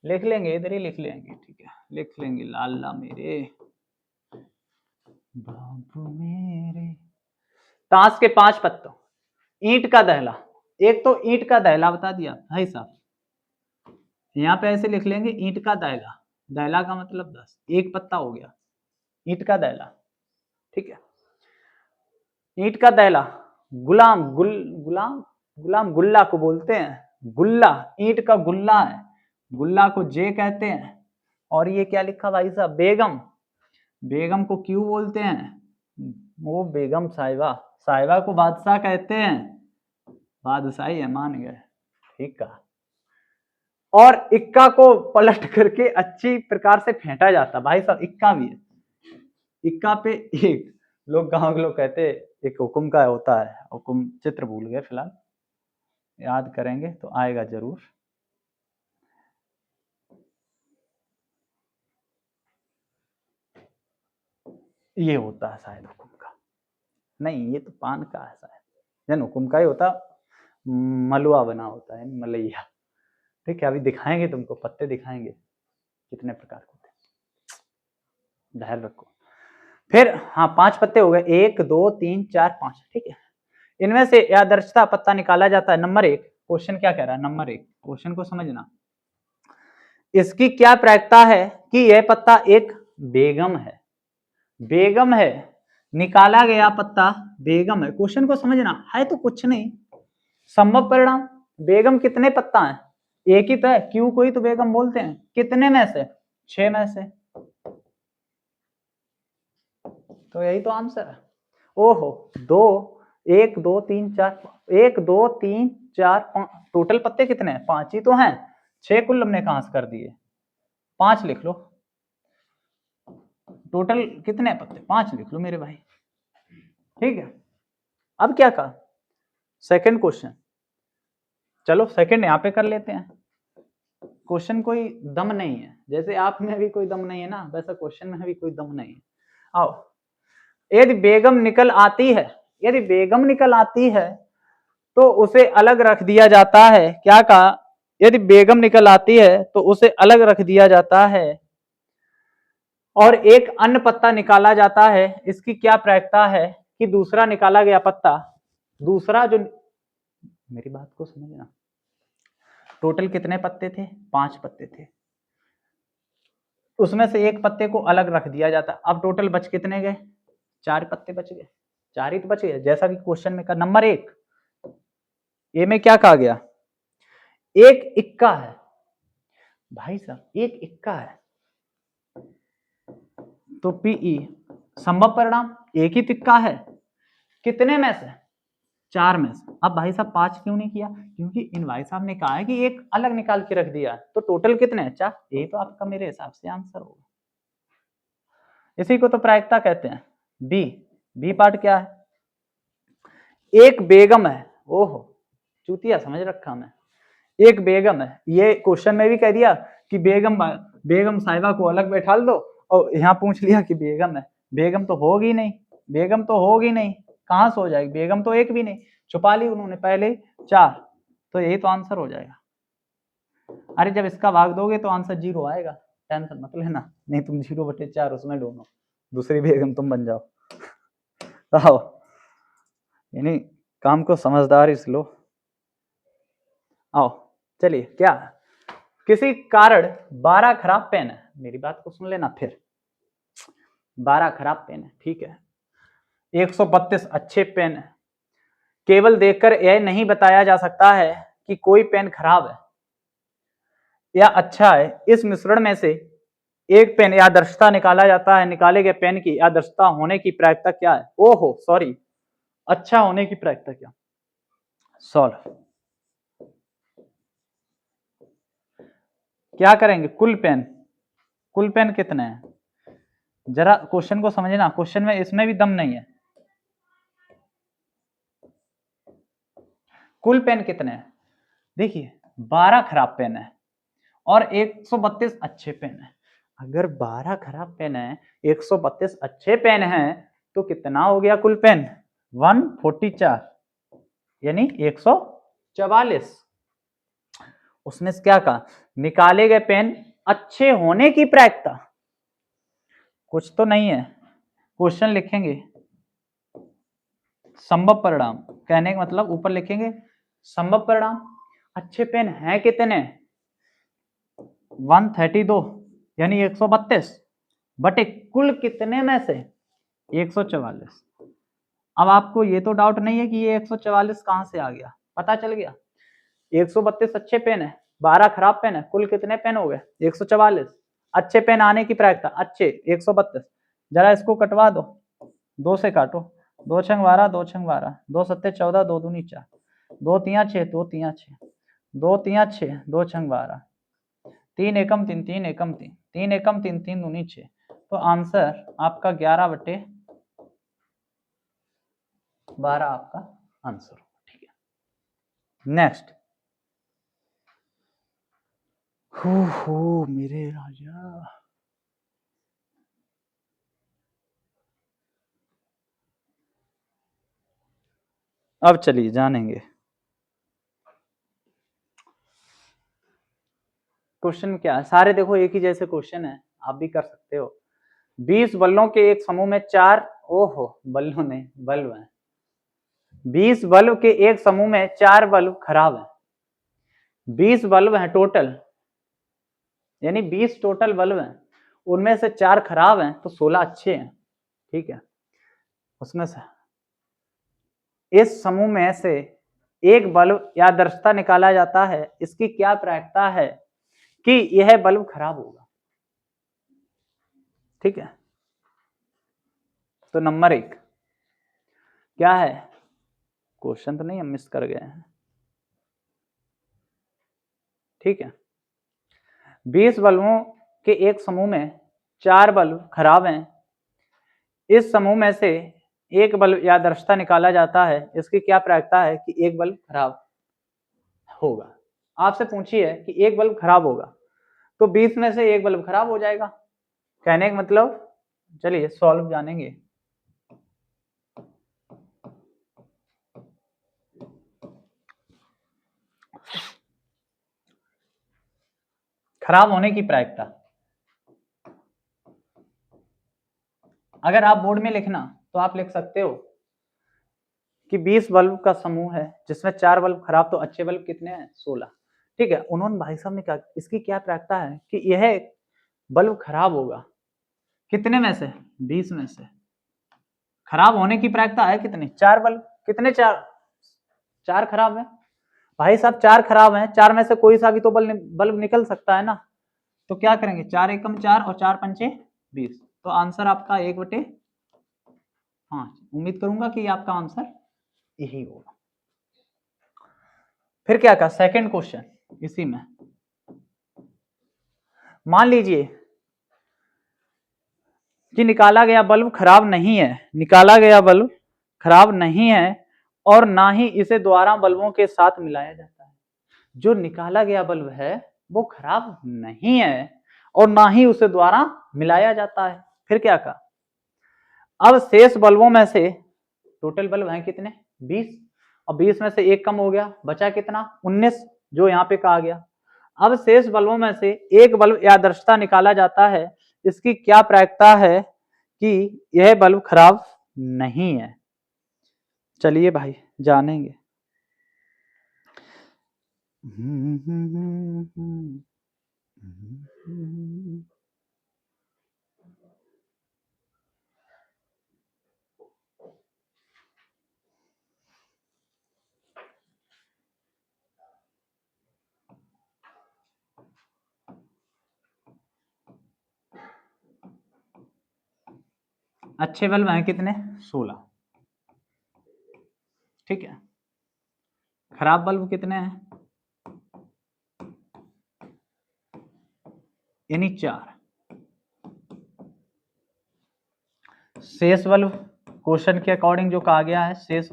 लिख लेंगे, इधर ही लिख लेंगे। ठीक है, लिख लेंगे लाला मेरे बाबू मेरे। ताश के 5 पत्तों, ईंट का दहला। एक तो ईंट का दहला बता दिया भाई साहब, यहाँ पे ऐसे लिख लेंगे ईंट का दहला। दहला का मतलब 10, एक पत्ता हो गया ईंट का दहला। ठीक है, ईंट का दहला। गुलाम, गुलाम गुलाम गुल्ला को बोलते हैं गुल्ला, ईंट का गुल्ला है, गुल्ला को जे कहते हैं। और ये क्या लिखा भाई साहब, बेगम, बेगम को क्यों बोलते हैं, वो बेगम साहिबा, साहिबा को बादशाह कहते हैं, बादशाही है, मान गए, ठीक है। और इक्का को पलट करके अच्छी प्रकार से फेंटा जाता, भाई साहब इक्का भी है, इक्का पे एक, लोग गांव के लोग कहते एक हुकुम का होता है, हुकुम चित्र भूल गए फिलहाल, याद करेंगे तो आएगा जरूर। ये होता है शायद हुकुम का, नहीं ये तो पान का है शायद, जन हुकुम का ही होता, मलुआ बना होता है, मलैया, ठीक है। अभी दिखाएंगे तुमको, पत्ते दिखाएंगे कितने प्रकार के होते हैं, ध्यान रखो। फिर हाँ 5 पत्ते हो गए, 1 2 3 4 5, ठीक है। इनमें से आदर्शता पत्ता निकाला जाता है। नंबर 1, क्वेश्चन क्या कह रहा है, नंबर 1 क्वेश्चन को समझना, इसकी क्या प्रायिकता है कि यह पत्ता एक बेगम है, बेगम है, निकाला गया पत्ता बेगम है। क्वेश्चन को समझना है तो कुछ नहीं, संभव परिणाम, बेगम कितने पत्ता है, एक ही तो है, क्यों कोई तो बेगम बोलते हैं, कितने में से, 6 में से, तो यही तो आंसर है। ओहो 2 1 2 3 4 1 2 3 4 5, टोटल पत्ते कितने हैं, 5 ही तो हैं, 6 कुल हमने कहां से कर दिए, 5 लिख लो, टोटल कितने पत्ते, 5 लिख लो मेरे भाई, ठीक है। अब क्या कहा, सेकंड क्वेश्चन, चलो सेकंड यहां पे कर लेते हैं। क्वेश्चन कोई दम नहीं है, जैसे आप में भी कोई दम नहीं है ना, वैसा क्वेश्चन में भी कोई दम नहीं है। आओ, यदि बेगम निकल आती है, यदि बेगम निकल आती है तो उसे अलग रख दिया जाता है, क्या कहा, यदि बेगम निकल आती है तो उसे अलग रख दिया जाता है और एक अन्य पत्ता निकाला जाता है। इसकी क्या प्रायिकता है कि दूसरा निकाला गया पत्ता, दूसरा जो, मेरी बात को समझना, टोटल कितने पत्ते थे, 5 पत्ते थे, उसमें से एक पत्ते को अलग रख दिया जाता, अब टोटल बच कितने गए, 4 पत्ते बच गए, 4 ही तो बच गए, जैसा कि क्वेश्चन में कहा। नंबर 1 ए में क्या कहा गया, एक इक्का है, भाई साहब एक इक्का है, तो पीई संभव परिणाम, एक ही तिक्का है, कितने में से, 4 में से। अब भाई साहब 5 क्यों नहीं किया, क्योंकि इन भाई साहब ने कहा है कि एक अलग निकाल के रख दिया, तो टोटल कितने हैं, 4, यही तो आपका मेरे हिसाब से आंसर होगा, इसी को तो प्रायिकता कहते हैं। बी, बी पार्ट क्या है, एक बेगम है, ओहो चूतिया समझ रखा मैं, एक बेगम है, ये क्वेश्चन में भी कह दिया कि बेगम, बेगम साहिबा को अलग बैठा दो, और यहाँ पूछ लिया कि बेगम है, बेगम तो होगी नहीं, बेगम तो होगी नहीं, कहां से हो जाएगी, बेगम तो एक भी नहीं, छुपा ली उन्होंने पहले 4, तो यही तो आंसर हो जाएगा। अरे जब इसका भाग दोगे तो आंसर 0 आएगा, टेंशन मत लेना, नहीं तुम 0/4 उसमें ढूंढो, दूसरी बेगम तुम बन जाओ। आओ, यानी काम को समझदारी से लो। आओ चलिए, क्या किसी कारण 12 खराब पेन है, मेरी बात को सुन लेना, फिर 12 खराब पेन है, ठीक है, 132 अच्छे पेन है, केवल देखकर यह नहीं बताया जा सकता है कि कोई पेन खराब है या अच्छा है, इस मिश्रण में से एक पेन या आदर्शता निकाला जाता है, निकाले गए पेन की आदर्शता होने की प्रायिकता क्या है, ओहो सॉरी, अच्छा होने की प्रायिकता क्या, सॉल्व, क्या करेंगे, कुल पेन कितने हैं, जरा क्वेश्चन को समझना, क्वेश्चन में इसमें भी दम नहीं है, कुल पेन कितने हैं, देखिए 12 खराब पेन है और 132 अच्छे पेन है, अगर 12 खराब पेन है, 132 अच्छे पेन है, तो कितना हो गया कुल पेन, 144, यानी 144, उसमें से क्या कहा, निकाले गए पेन अच्छे होने की प्रायिकता, कुछ तो नहीं है, क्वेश्चन लिखेंगे संभव परिणाम, कहने का मतलब ऊपर लिखेंगे संभव परिणाम, अच्छे पेन हैं कितने, 132 यानी 132 बटे कुल कितने में से 144। अब आपको ये तो डाउट नहीं है कि ये 144 कहां से आ गया, पता चल गया। 132 अच्छे पेन है, 12 खराब पेन है, कुल कितने पेन हो गए? 144। अच्छे पेन आने की प्रायिकता, अच्छे 132। जरा इसको कटवा दो, 2 से काटो, 2 छंग 12, 2 छंग 12, 2 सत्ते 14, 2 दूनी 4, 2 तिया 6, 2 तिया 6, 2 तिया 6, 2 छंग 12, 3 एकम 3, 3 एकम 3, 3 एकम 3, 3 दूनी 6। तो आंसर आपका 11/12 आपका आंसर। ठीक है, नेक्स्ट। हो मेरे राजा, अब चलिए जानेंगे क्वेश्चन क्या है। सारे देखो एक ही जैसे क्वेश्चन है, आप भी कर सकते हो। 20 बल्लों के एक समूह में 4, ओहो बल्लों नहीं बल्ब हैं, 20 बल्ब के एक समूह में 4 बल्ब खराब हैं। 20 बल्ब हैं टोटल, यानी 20 टोटल बल्ब हैं, उनमें से 4 खराब हैं तो 16 अच्छे हैं। ठीक है, उसमें से इस समूह में से एक बल्ब या दृश्यता निकाला जाता है, इसकी क्या प्रायिकता है कि यह बल्ब खराब होगा? ठीक है, तो नंबर 1 क्या है? क्वेश्चन तो नहीं हम मिस कर गए हैं। ठीक है, 20 बल्बों के एक समूह में 4 बल्ब खराब हैं, इस समूह में से एक बल्ब या दृश्यता निकाला जाता है, इसकी क्या प्रायिकता है कि एक बल्ब खराब होगा? आपसे पूछिए कि एक बल्ब खराब होगा, तो 20 में से एक बल्ब खराब हो जाएगा। कहने का मतलब, चलिए सॉल्व जानेंगे। खराब होने की प्रायिकता, अगर आप बोर्ड में लिखना तो आप लिख सकते हो कि 20 बल्ब का समूह है जिसमें 4 बल्ब खराब, तो अच्छे बल्ब कितने हैं? 16। ठीक है, उन्होंने भाई साहब ने कहा इसकी क्या प्रायिकता है कि यह बल्ब खराब होगा। कितने में से? 20 में से। खराब होने की प्रायिकता है कितनी? 4 बल्ब। कितने? 4 खराब है भाई साहब, 4 खराब हैं, 4 में से कोई सा भी तो बल्ब निकल सकता है ना। तो क्या करेंगे? 4 एकम 4 और 4 पंचे 20। तो आंसर आपका 1/5। उम्मीद करूंगा कि आपका आंसर यही होगा। फिर क्या कहा? सेकंड क्वेश्चन इसी में, मान लीजिए कि निकाला गया बल्ब खराब नहीं है, निकाला गया बल्ब खराब नहीं है और ना ही इसे द्वारा बल्बों के साथ मिलाया जाता है। जो निकाला गया बल्ब है वो खराब नहीं है और ना ही उसे द्वारा मिलाया जाता है। फिर क्या कहा? अब शेष बल्बों में से, टोटल बल्ब हैं कितने? 20, और 20 में से एक कम हो गया, बचा कितना? 19, जो यहाँ पे कहा गया। अब शेष बल्बों में से एक बल्ब या दृश्यता निकाला जाता है, इसकी क्या प्रायिकता है कि यह बल्ब खराब नहीं है? चलिए भाई जानेंगे। अच्छे बल्ब हैं कितने? 16। ठीक है, खराब बल्ब कितने हैं? यानी 4। शेष बल्ब क्वेश्चन के अकॉर्डिंग जो कहा गया है, शेष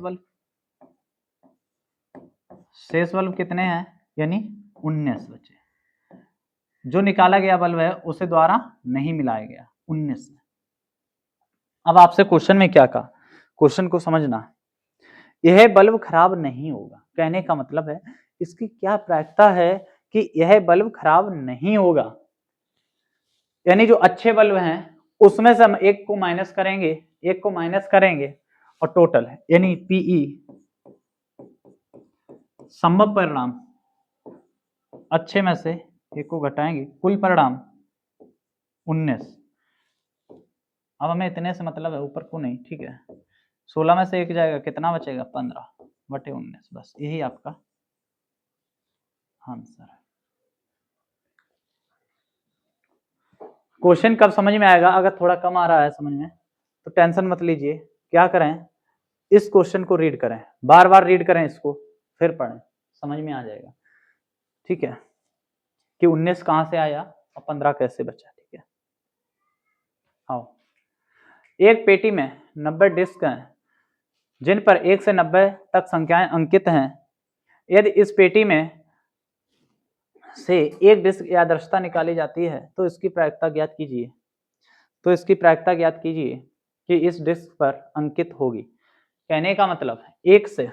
बल्ब कितने हैं? यानी 19 बचे। जो निकाला गया बल्ब है उसे द्वारा नहीं मिलाया गया, 19 में। अब आपसे क्वेश्चन में क्या कहा, क्वेश्चन को समझना। यह बल्ब खराब नहीं होगा, कहने का मतलब है इसकी क्या प्रायिकता है कि यह बल्ब खराब नहीं होगा। यानी जो अच्छे बल्ब हैं उसमें से हम एक को माइनस करेंगे, एक को माइनस करेंगे और टोटल है, यानी पीई संभव परिणाम, अच्छे में से एक को घटाएंगे, कुल परिणाम 19। अब हमें इतने से मतलब है, ऊपर को नहीं। ठीक है, 16 में से एक जाएगा, कितना बचेगा? 15। बटे 19, बस यही आपका आंसर है। क्वेश्चन कब समझ में आएगा? अगर थोड़ा कम आ रहा है समझ में तो टेंशन मत लीजिए, क्या करें, इस क्वेश्चन को रीड करें, बार बार रीड करें इसको, फिर पढ़ें, समझ में आ जाएगा। ठीक है, कि 19 कहां से आया और 15 कैसे बचा। ठीक है, आओ। एक पेटी में 90 डिस्क हैं जिन पर 1 से 90 तक संख्याएं अंकित हैं। यदि इस पेटी में से एक डिस्क यादृच्छता निकाली जाती है तो इसकी प्रायिकता ज्ञात कीजिए। तो इसकी प्रायिकता ज्ञात कीजिए कि इस डिस्क पर अंकित होगी। कहने का मतलब एक से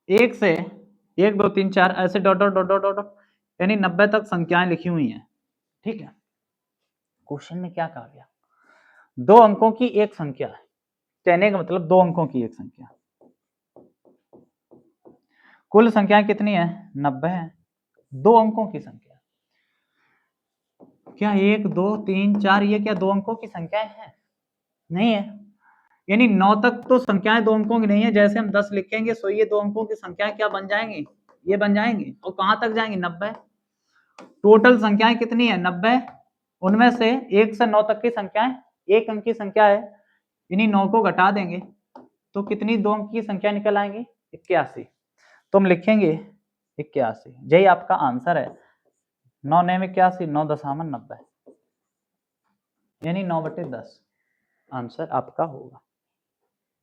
एक से 1 2 3 4 ऐसे dot dot dot dot dot यानी 90 तक संख्याएं लिखी हुई हैं। ठीक है, क्वेश्चन में क्या कहा गया? 2 अंकों की एक संख्या है। कहने का मतलब 2 अंकों की एक संख्या। कुल संख्याएं कितनी है? 90 है। 2 अंकों की संख्या क्या 1 2 3 4 ये क्या 2 अंकों की संख्याएं हैं? नहीं है। यानी 9 तक तो संख्याएं 2 अंकों की नहीं है। जैसे हम 10 लिखेंगे सो ये 2 अंकों की संख्याएं क्या बन जाएंगी? ये बन जाएंगी। और कहां तक जाएंगी? 90। टोटल संख्याएं कितनी है? 90। उनमें से 1 से 9 तक की संख्याएं एक अंक की संख्या है। इन्हीं 9 को घटा देंगे तो कितनी 2 अंक की संख्या निकल आएंगी? 81। तो हम लिखेंगे 81। यही आपका आंसर है। 9 9 81, 9 दशामन 90 यानी 9/10 आंसर आपका होगा।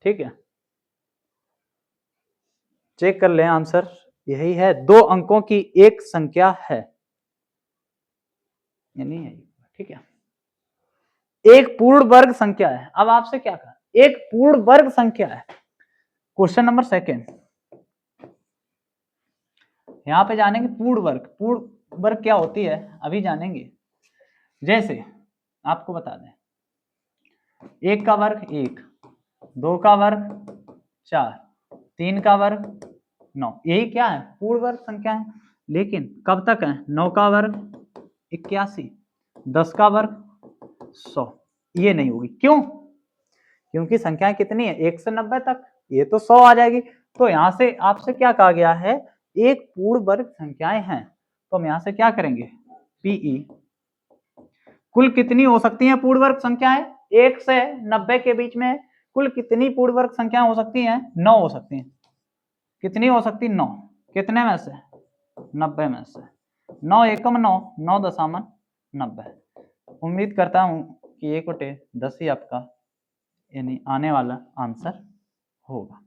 ठीक है, चेक कर लें आंसर यही है। 2 अंकों की एक संख्या है यानी यही। ठीक है, एक पूर्ण वर्ग संख्या है। अब आपसे क्या कहा? एक पूर्ण वर्ग संख्या है। क्वेश्चन नंबर 2 यहां पे जानेंगे पूर्ण वर्ग। पूर्ण वर्ग क्या होती है अभी जानेंगे। जैसे आपको बता दें, 1 का वर्ग 1, 2 का वर्ग 4, 3 का वर्ग 9, यही क्या है? पूर्ण वर्ग संख्या है। लेकिन कब तक है? 9 का वर्ग 81, 10 का वर्ग 100, ये नहीं होगी। क्यों? क्योंकि संख्याएं कितनी है? 1 से 90 तक, ये तो 100 आ जाएगी। तो यहां से आपसे क्या कहा गया है? एक पूर्ण वर्ग संख्याएं हैं। तो हम यहां से क्या करेंगे? पीई कुल कितनी हो सकती हैं पूर्ण वर्ग संख्याएं? 1 से 90 के बीच में कुल कितनी पूर्ण वर्ग संख्याएं हो सकती हैं? 9 हो सकती हैं। कितनी हो सकती? 9। कितने में से? 90 में से। 9 एकम 9, 9 दशामन 90। उम्मीद करता हूं कि 1/10 ही आपका यानी आने वाला आंसर होगा।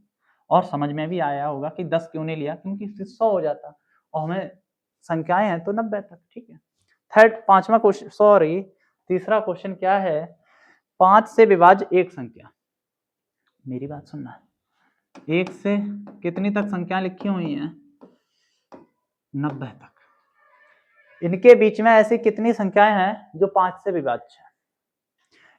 और समझ में भी आया होगा कि 10 क्यों नहीं लिया, क्योंकि इससे 100 हो जाता और हमें संख्याएं हैं तो 90 तक। ठीक है, पांचवा क्वेश्चन, सॉरी तीसरा क्वेश्चन क्या है? 5 से विभाज्य एक संख्या। मेरी बात सुनना, 1 से कितनी तक संख्या लिखी हुई हैं? 90 तक। इनके बीच में ऐसी कितनी संख्याएं हैं जो 5 से विभाज्य है?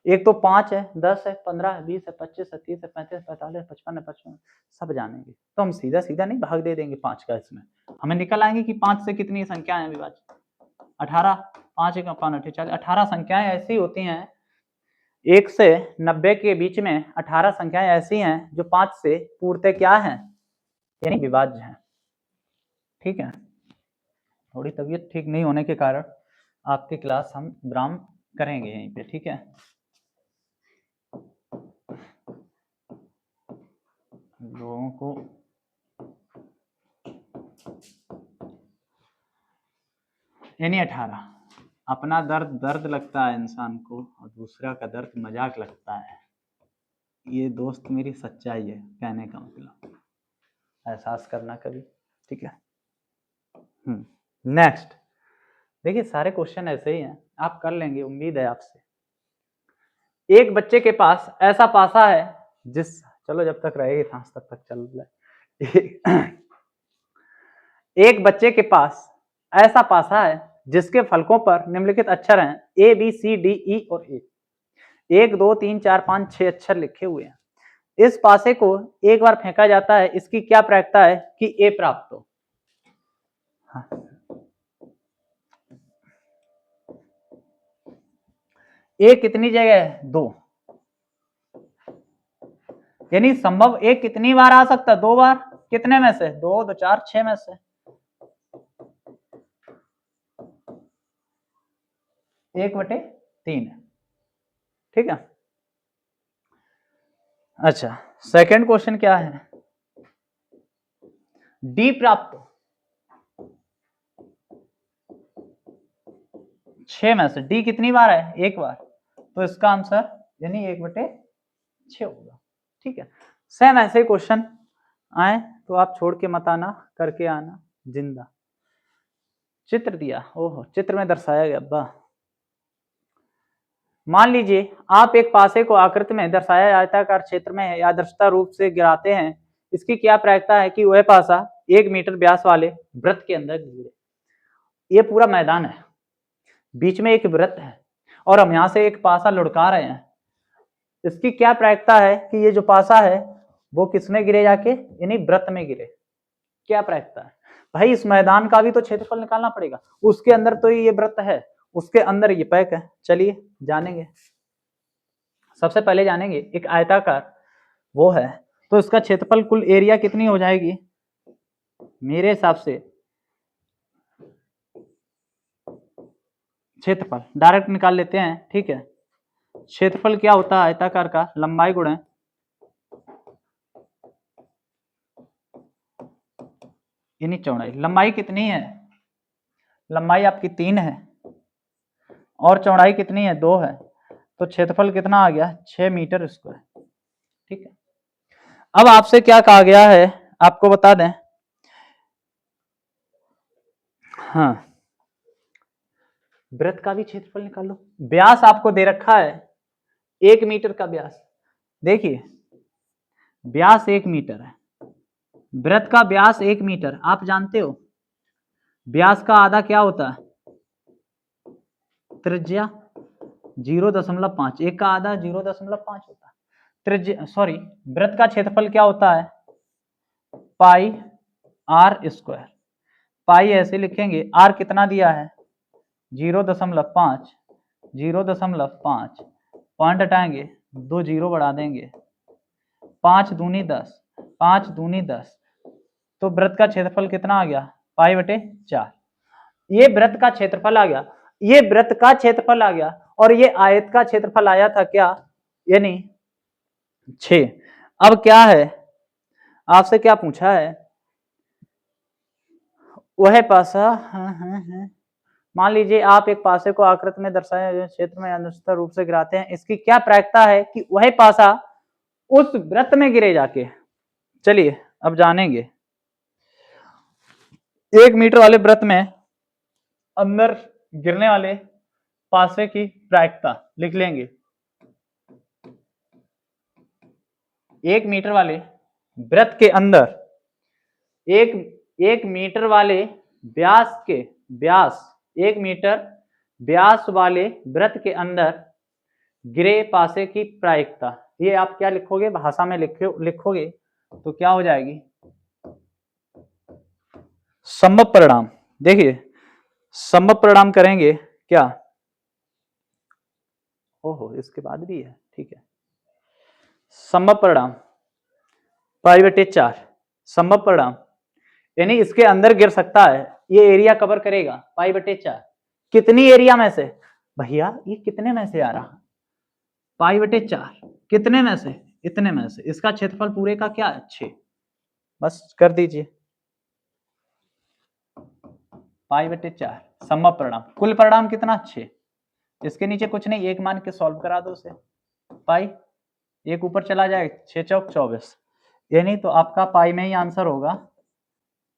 एक तो 5 है, 10 है, 15 है, 20 है, 25 है, 30 है, 35, 45, 55 है, 55 सब जानेंगे। तो हम सीधा सीधा नहीं भाग दे देंगे 5 का। इसमें हमें निकल आएंगे कि 5 से कितनी संख्याएं हैं विभाज्य? 18। 5 एक 5 40, 18 संख्याएं ऐसी होती हैं। 1 से 90 के बीच में 18 संख्याएं ऐसी हैं जो 5 से पूर्णतः क्या है? यानी विभाज्य है। ठीक है, थोड़ी तबीयत ठीक नहीं होने के कारण आपकी क्लास हम विराम करेंगे यहीं पे। ठीक है, लोगों को यानी 18। अपना दर्द दर्द लगता है इंसान को और दूसरा का दर्द मजाक लगता है। ये दोस्त मेरी सच्चाई है, कहने का मतलब एहसास करना कभी। ठीक है, नेक्स्ट देखिए, सारे क्वेश्चन ऐसे ही हैं, आप कर लेंगे, उम्मीद है आपसे। एक बच्चे के पास ऐसा पासा है जिस, चलो जब तक रहेगी सांस तब तक चल रहा है। एक बच्चे के पास ऐसा पासा है जिसके फलकों पर निम्नलिखित अक्षर हैं A B C D E और A। 1 2 3 4 5 6 अक्षर लिखे हुए हैं। इस पासे को एक बार फेंका जाता है, इसकी क्या प्रायिकता है कि A प्राप्त हो? हाँ। ए कितनी जगह है? 2, यानी संभव ए कितनी बार आ सकता है? 2 बार। कितने में से? 2 2 4 6 में से 1/3 है। ठीक है। अच्छा, सेकंड क्वेश्चन क्या है? डी प्राप्त 6 में से डी कितनी बार है? 1 बार। तो इसका आंसर यानी 1/6 होगा। ठीक है। सेम ऐसे क्वेश्चन आए तो आप छोड़ के मत आना, करके आना जिंदा। चित्र दिया, ओहो चित्र में दर्शाया गया। वाह। मान लीजिए आप एक पासे को आकृति में दर्शाया आयताकार क्षेत्र में यादृच्छिक रूप से गिराते हैं। इसकी क्या प्रायिकता है कि वह पासा 1 मीटर व्यास वाले वृत्त के अंदर गिरे। ये पूरा मैदान है, बीच में एक वृत्त है और हम यहां से एक पासा लुढ़का रहे हैं। इसकी क्या प्रायिकता है कि ये जो पासा है वो किसमें गिरे? जाके यानी वृत्त में गिरे। क्या प्रायिकता है भाई? इस मैदान का भी तो क्षेत्रफल निकालना पड़ेगा। उसके अंदर तो ये वृत्त है, उसके अंदर ये पैक है। चलिए जानेंगे। सबसे पहले जानेंगे एक आयताकार वो है तो इसका क्षेत्रफल कुल एरिया कितनी हो जाएगी? मेरे हिसाब से क्षेत्रफल डायरेक्ट निकाल लेते हैं। ठीक है। क्षेत्रफल क्या होता है आयताकार का? लंबाई गुणे यानी चौड़ाई। लंबाई कितनी है? लंबाई आपकी 3 है और चौड़ाई कितनी है? 2 है। तो क्षेत्रफल कितना आ गया? 6 मीटर स्क्वायर। ठीक है। अब आपसे क्या कहा गया है आपको बता दें। हाँ, वृत्त का भी क्षेत्रफल निकालो। व्यास आपको दे रखा है 1 मीटर का व्यास। देखिए व्यास 1 मीटर है, वृत्त का व्यास 1 मीटर। आप जानते हो व्यास का आधा क्या होता है? त्रिज्या 0.5। 1 का आधा 0.5 होता है त्रिज्या। सॉरी, वृत्त का क्षेत्रफल क्या होता है? पाई आर स्क्वायर। पाई ऐसे लिखेंगे, आर कितना दिया है? 0.5। 0.5 पॉइंट हटाएंगे, 2 जीरो बढ़ा देंगे, 5 दूनी 10, 5 दूनी 10। तो वृत्त का क्षेत्रफल कितना आ गया? पाई/4। ये वृत्त का क्षेत्रफल आ गया, ये वृत्त का क्षेत्रफल आ गया और ये आयत का क्षेत्रफल आया था क्या? यानी 6। अब क्या है आपसे क्या पूछा है? वह पासा मान लीजिए आप एक पासे को आकृति में दर्शाए क्षेत्र में यादृच्छिक रूप से गिराते हैं। इसकी क्या प्रायिकता है कि वह पासा उस वृत्त में गिरे जाके। चलिए अब जानेंगे। 1 मीटर वाले वृत्त में अंदर गिरने वाले पासे की प्रायिकता लिख लेंगे। 1 मीटर वाले वृत्त के अंदर एक मीटर वाले व्यास के 1 मीटर व्यास वाले वृत्त के अंदर गिरे पासे की प्रायिकता। ये आप क्या लिखोगे? भाषा में लिखोगे तो क्या हो जाएगी? संभव परिणाम। देखिए संभव परिणाम करेंगे क्या? ओहो इसके बाद भी है। ठीक है। संभव परिणाम पाई/4 संभव परिणाम यानी इसके अंदर गिर सकता है। ये एरिया कवर करेगा पाई/4। कितनी एरिया में से? भैया ये कितने में से आ रहा? पाई/4 कितने में से? इतने में से। इसका क्षेत्रफल पूरे का क्या है? 6। बस कर दीजिए पाई/4 संभव परिणाम। कुल परिणाम कितना? 6। इसके नीचे कुछ नहीं, एक मान के सॉल्व करा दो उसे। पाई एक ऊपर चला जाए, 6 चौक 24 यानी तो आपका पाई में ही आंसर होगा।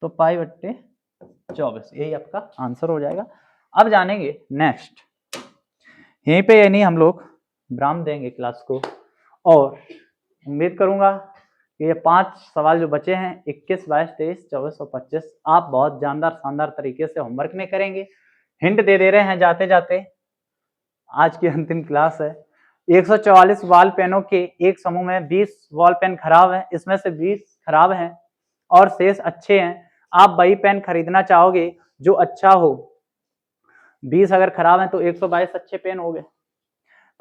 तो पाई/24 यही आपका आंसर हो जाएगा। अब जानेंगे नेक्स्ट। यहीं पे यानी हम लोग विराम देंगे क्लास को और उम्मीद करूंगा कि ये 5 सवाल जो बचे हैं 21, 22, 23, 24 और 25 आप बहुत जानदार शानदार तरीके से होमवर्क में करेंगे। हिंट दे रहे हैं जाते जाते। आज की अंतिम क्लास है। 144 बॉल पेनों के एक समूह में 20 बॉल पेन खराब है, इसमें से 20 खराब हैं और शेष अच्छे हैं। आप वही पेन खरीदना चाहोगे जो अच्छा हो। 20 अगर खराब है तो 122 अच्छे पेन हो गए।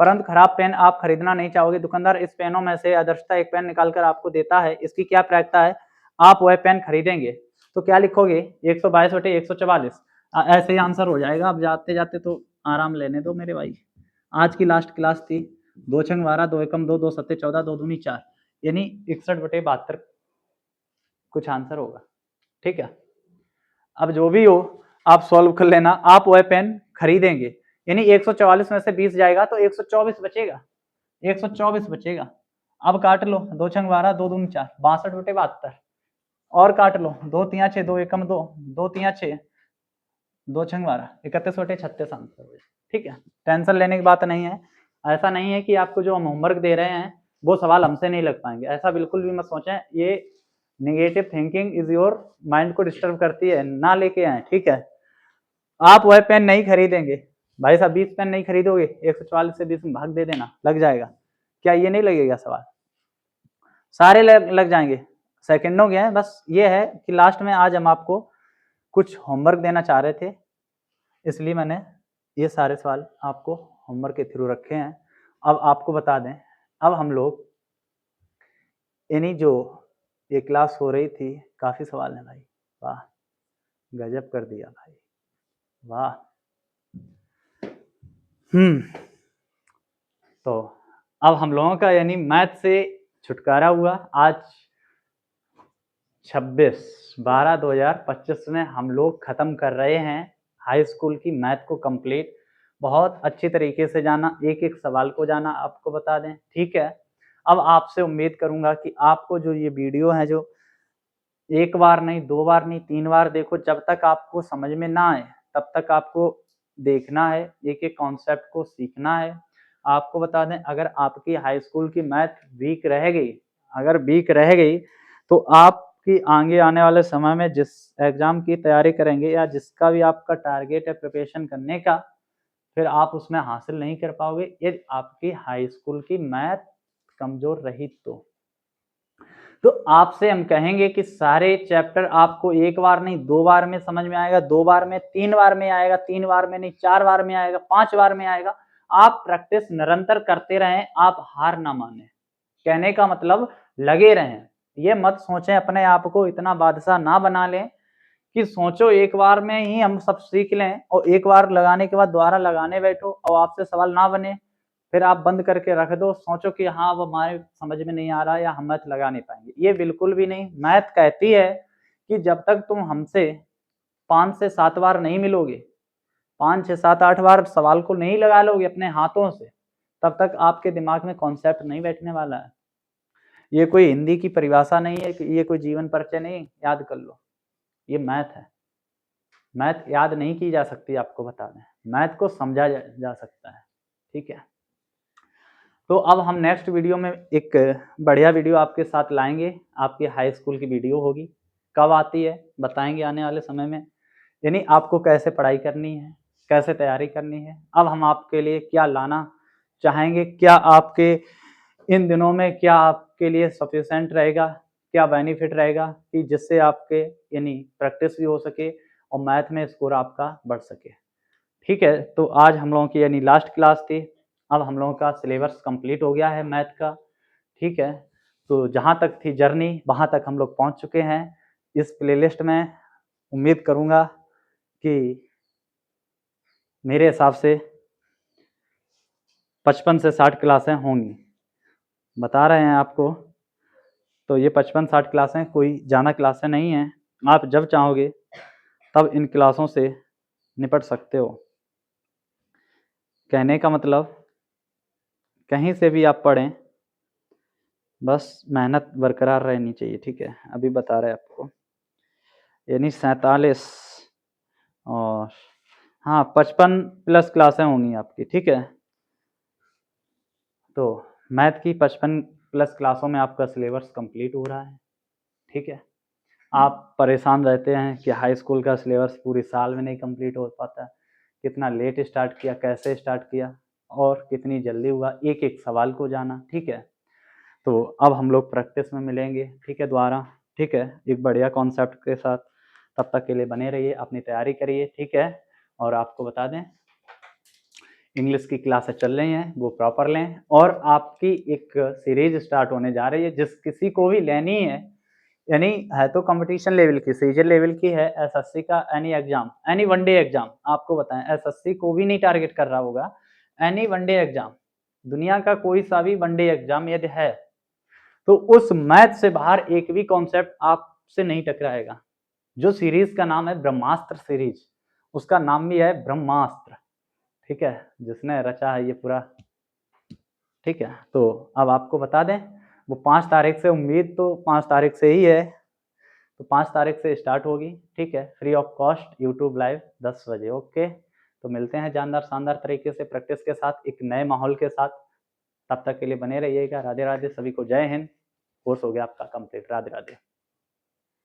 परंतु खराब पेन आप खरीदना नहीं चाहोगे। दुकानदार इस पेनों में से आदर्शतः एक पेन निकालकर आपको देता है, इसकी क्या प्रायिकता है, आप वह पेन खरीदेंगे। तो क्या लिखोगे, 122/144। ऐसे ही आंसर हो जाएगा। अब जाते जाते तो आराम लेने दो मेरे भाई। आज की लास्ट क्लास थी। 2 छंग 12, 2 एकम 2, 2 सत्ते 14, 2 दूनी 4, यानी 61/72 कुछ आंसर होगा। ठीक है, अब जो भी हो आप सॉल्व कर लेना। आप वह पेन खरीदेंगे, यानी 144 में से 20 जाएगा तो 124 बचेगा, 124 बचेगा। अब काट लो, 2 छंग 12, 2 दूनी 4, 62/72 और काट लो, 2 तिया 6, 2 एकम 2, 2 तिया 6, 2 छंग 12, 31/36 आंसर हो। ठीक है, टेंशन लेने की बात नहीं है। ऐसा नहीं है कि आपको जो हम होमवर्क दे रहे हैं वो सवाल हमसे नहीं लग पाएंगे, ऐसा बिल्कुल भी मत सोचें। ये negative thinking is your mind को डिस्टर्ब करती है, ना लेके आए। ठीक है, आप वह पेन नहीं खरीदेंगे भाई साहब, 20 पेन नहीं खरीदोगे, 144 से 20 में भाग दे देना, लग जाएगा। क्या ये नहीं लगेगा सवाल, सारे लग जाएंगे, सेकंडों के हैं। बस ये है कि लास्ट में आज हम आपको कुछ होमवर्क देना चाह रहे थे, इसलिए मैंने ये सारे सवाल आपको होमवर्क के थ्रू रखे हैं। अब आपको बता दें, अब हम लोग यानी जो ये क्लास हो रही थी, काफी सवाल हैं भाई, वाह गजब कर दिया भाई, वाह। तो अब हम लोगों का यानी मैथ से छुटकारा हुआ। आज 26/12/2025 में हम लोग खत्म कर रहे हैं हाई स्कूल की मैथ को कंप्लीट। बहुत अच्छी तरीके से जाना, एक एक सवाल को जाना, आपको बता दें। ठीक है, अब आपसे उम्मीद करूंगा कि आपको जो ये वीडियो है, जो एक बार नहीं, 2 बार नहीं, 3 बार देखो, जब तक आपको समझ में ना आए तब तक आपको देखना है, एक एक कॉन्सेप्ट को सीखना है। आपको बता दें, अगर आपकी हाई स्कूल की मैथ वीक रह गई, अगर वीक रह गई तो आपकी आगे आने वाले समय में जिस एग्जाम की तैयारी करेंगे या जिसका भी आपका टारगेट है प्रिपरेशन करने का, फिर आप उसमें हासिल नहीं कर पाओगे यदि आपकी हाई स्कूल की मैथ कमजोर रही। तो आपसे हम कहेंगे कि सारे चैप्टर आपको एक बार नहीं, 2 बार में समझ में आएगा, 2 बार में, 3 बार में आएगा, 3 बार में नहीं, 4 बार में आएगा, 5 बार में आएगा। आप प्रैक्टिस निरंतर करते रहें, आप हार ना माने। कहने का मतलब लगे रहें। ये मत सोचें अपने आप को इतना बादशाह ना बना लें कि सोचो एक बार में ही हम सब सीख लें और एक बार लगाने के बाद दोबारा लगाने बैठो और आपसे सवाल ना बने, फिर आप बंद करके रख दो, सोचो कि हाँ वो हमारे समझ में नहीं आ रहा या हम मैथ लगा नहीं पाएंगे। ये बिल्कुल भी नहीं। मैथ कहती है कि जब तक तुम हमसे 5 से 7 बार नहीं मिलोगे, 5 6 7 8 बार सवाल को नहीं लगा लोगे अपने हाथों से, तब तक आपके दिमाग में कॉन्सेप्ट नहीं बैठने वाला है। ये कोई हिंदी की परिभाषा नहीं है, ये कोई जीवन परिचय नहीं, याद कर लो, ये मैथ है। मैथ याद नहीं की जा सकती, आपको बता दें, मैथ को समझा जा सकता है। ठीक है, तो अब हम नेक्स्ट वीडियो में एक बढ़िया वीडियो आपके साथ लाएंगे। आपकी हाई स्कूल की वीडियो होगी, कब आती है बताएंगे आने वाले समय में, यानी आपको कैसे पढ़ाई करनी है, कैसे तैयारी करनी है। अब हम आपके लिए क्या लाना चाहेंगे, क्या आपके इन दिनों में क्या आपके लिए सफिशेंट रहेगा, क्या बेनिफिट रहेगा कि जिससे आपके यानी प्रैक्टिस भी हो सके और मैथ में स्कोर आपका बढ़ सके। ठीक है, तो आज हम लोगों की यानी लास्ट क्लास थी। अब हम लोगों का सिलेबस कंप्लीट हो गया है मैथ का। ठीक है, तो जहाँ तक थी जर्नी वहाँ तक हम लोग पहुँच चुके हैं। इस प्लेलिस्ट में उम्मीद करूँगा कि मेरे हिसाब से 55 से 60 क्लासें होंगी, बता रहे हैं आपको। तो ये 55-60 क्लासें कोई ज़्यादा क्लासें नहीं हैं। आप जब चाहोगे तब इन क्लासों से निपट सकते हो। कहने का मतलब कहीं से भी आप पढ़ें, बस मेहनत बरकरार रहनी चाहिए। ठीक है, अभी बता रहे हैं आपको, यानी 47 और हाँ 55 प्लस क्लासें होंगी आपकी। ठीक है, तो मैथ की 55 प्लस क्लासों में आपका सिलेबस कंप्लीट हो रहा है। ठीक है, आप परेशान रहते हैं कि हाई स्कूल का सिलेबस पूरे साल में नहीं कंप्लीट हो पाता, कितना लेट स्टार्ट किया, कैसे स्टार्ट किया और कितनी जल्दी हुआ, एक एक सवाल को जाना। ठीक है, तो अब हम लोग प्रैक्टिस में मिलेंगे। ठीक है, दोबारा। ठीक है, एक बढ़िया कॉन्सेप्ट के साथ। तब तक के लिए बने रहिए, अपनी तैयारी करिए। ठीक है, और आपको बता दें इंग्लिश की क्लासेस चल रही हैं, वो प्रॉपर लें। और आपकी एक सीरीज स्टार्ट होने जा रही है, जिस किसी को भी लेनी है, यानी है तो कंपटीशन लेवल की, सीजन लेवल की है, एसएससी का any exam, any one day exam, आपको बताएं एसएससी को भी नहीं टारगेट कर रहा होगा, एनी वनडे एग्जाम, दुनिया का कोई सा भी वनडे एग्जाम यदि है तो उस मैथ से बाहर एक भी कॉन्सेप्ट आपसे नहीं टकराएगा। जो सीरीज का नाम है ब्रह्मास्त्र सीरीज, उसका नाम भी है ब्रह्मास्त्र, ठीक है, जिसने रचा है ये पूरा, ठीक है। तो अब आपको बता दें, वो 5 तारीख से, उम्मीद तो 5 तारीख से ही है, तो 5 तारीख से स्टार्ट होगी, ठीक है, free of cost YouTube live 10 बजे। ओके, तो मिलते हैं जानदार शानदार तरीके से प्रैक्टिस के साथ, एक नए माहौल के साथ। तब तक के लिए बने रहिएगा। राधे राधे, सभी को जय हिंद। कोर्स हो गया आपका कंप्लीट। राधे राधे।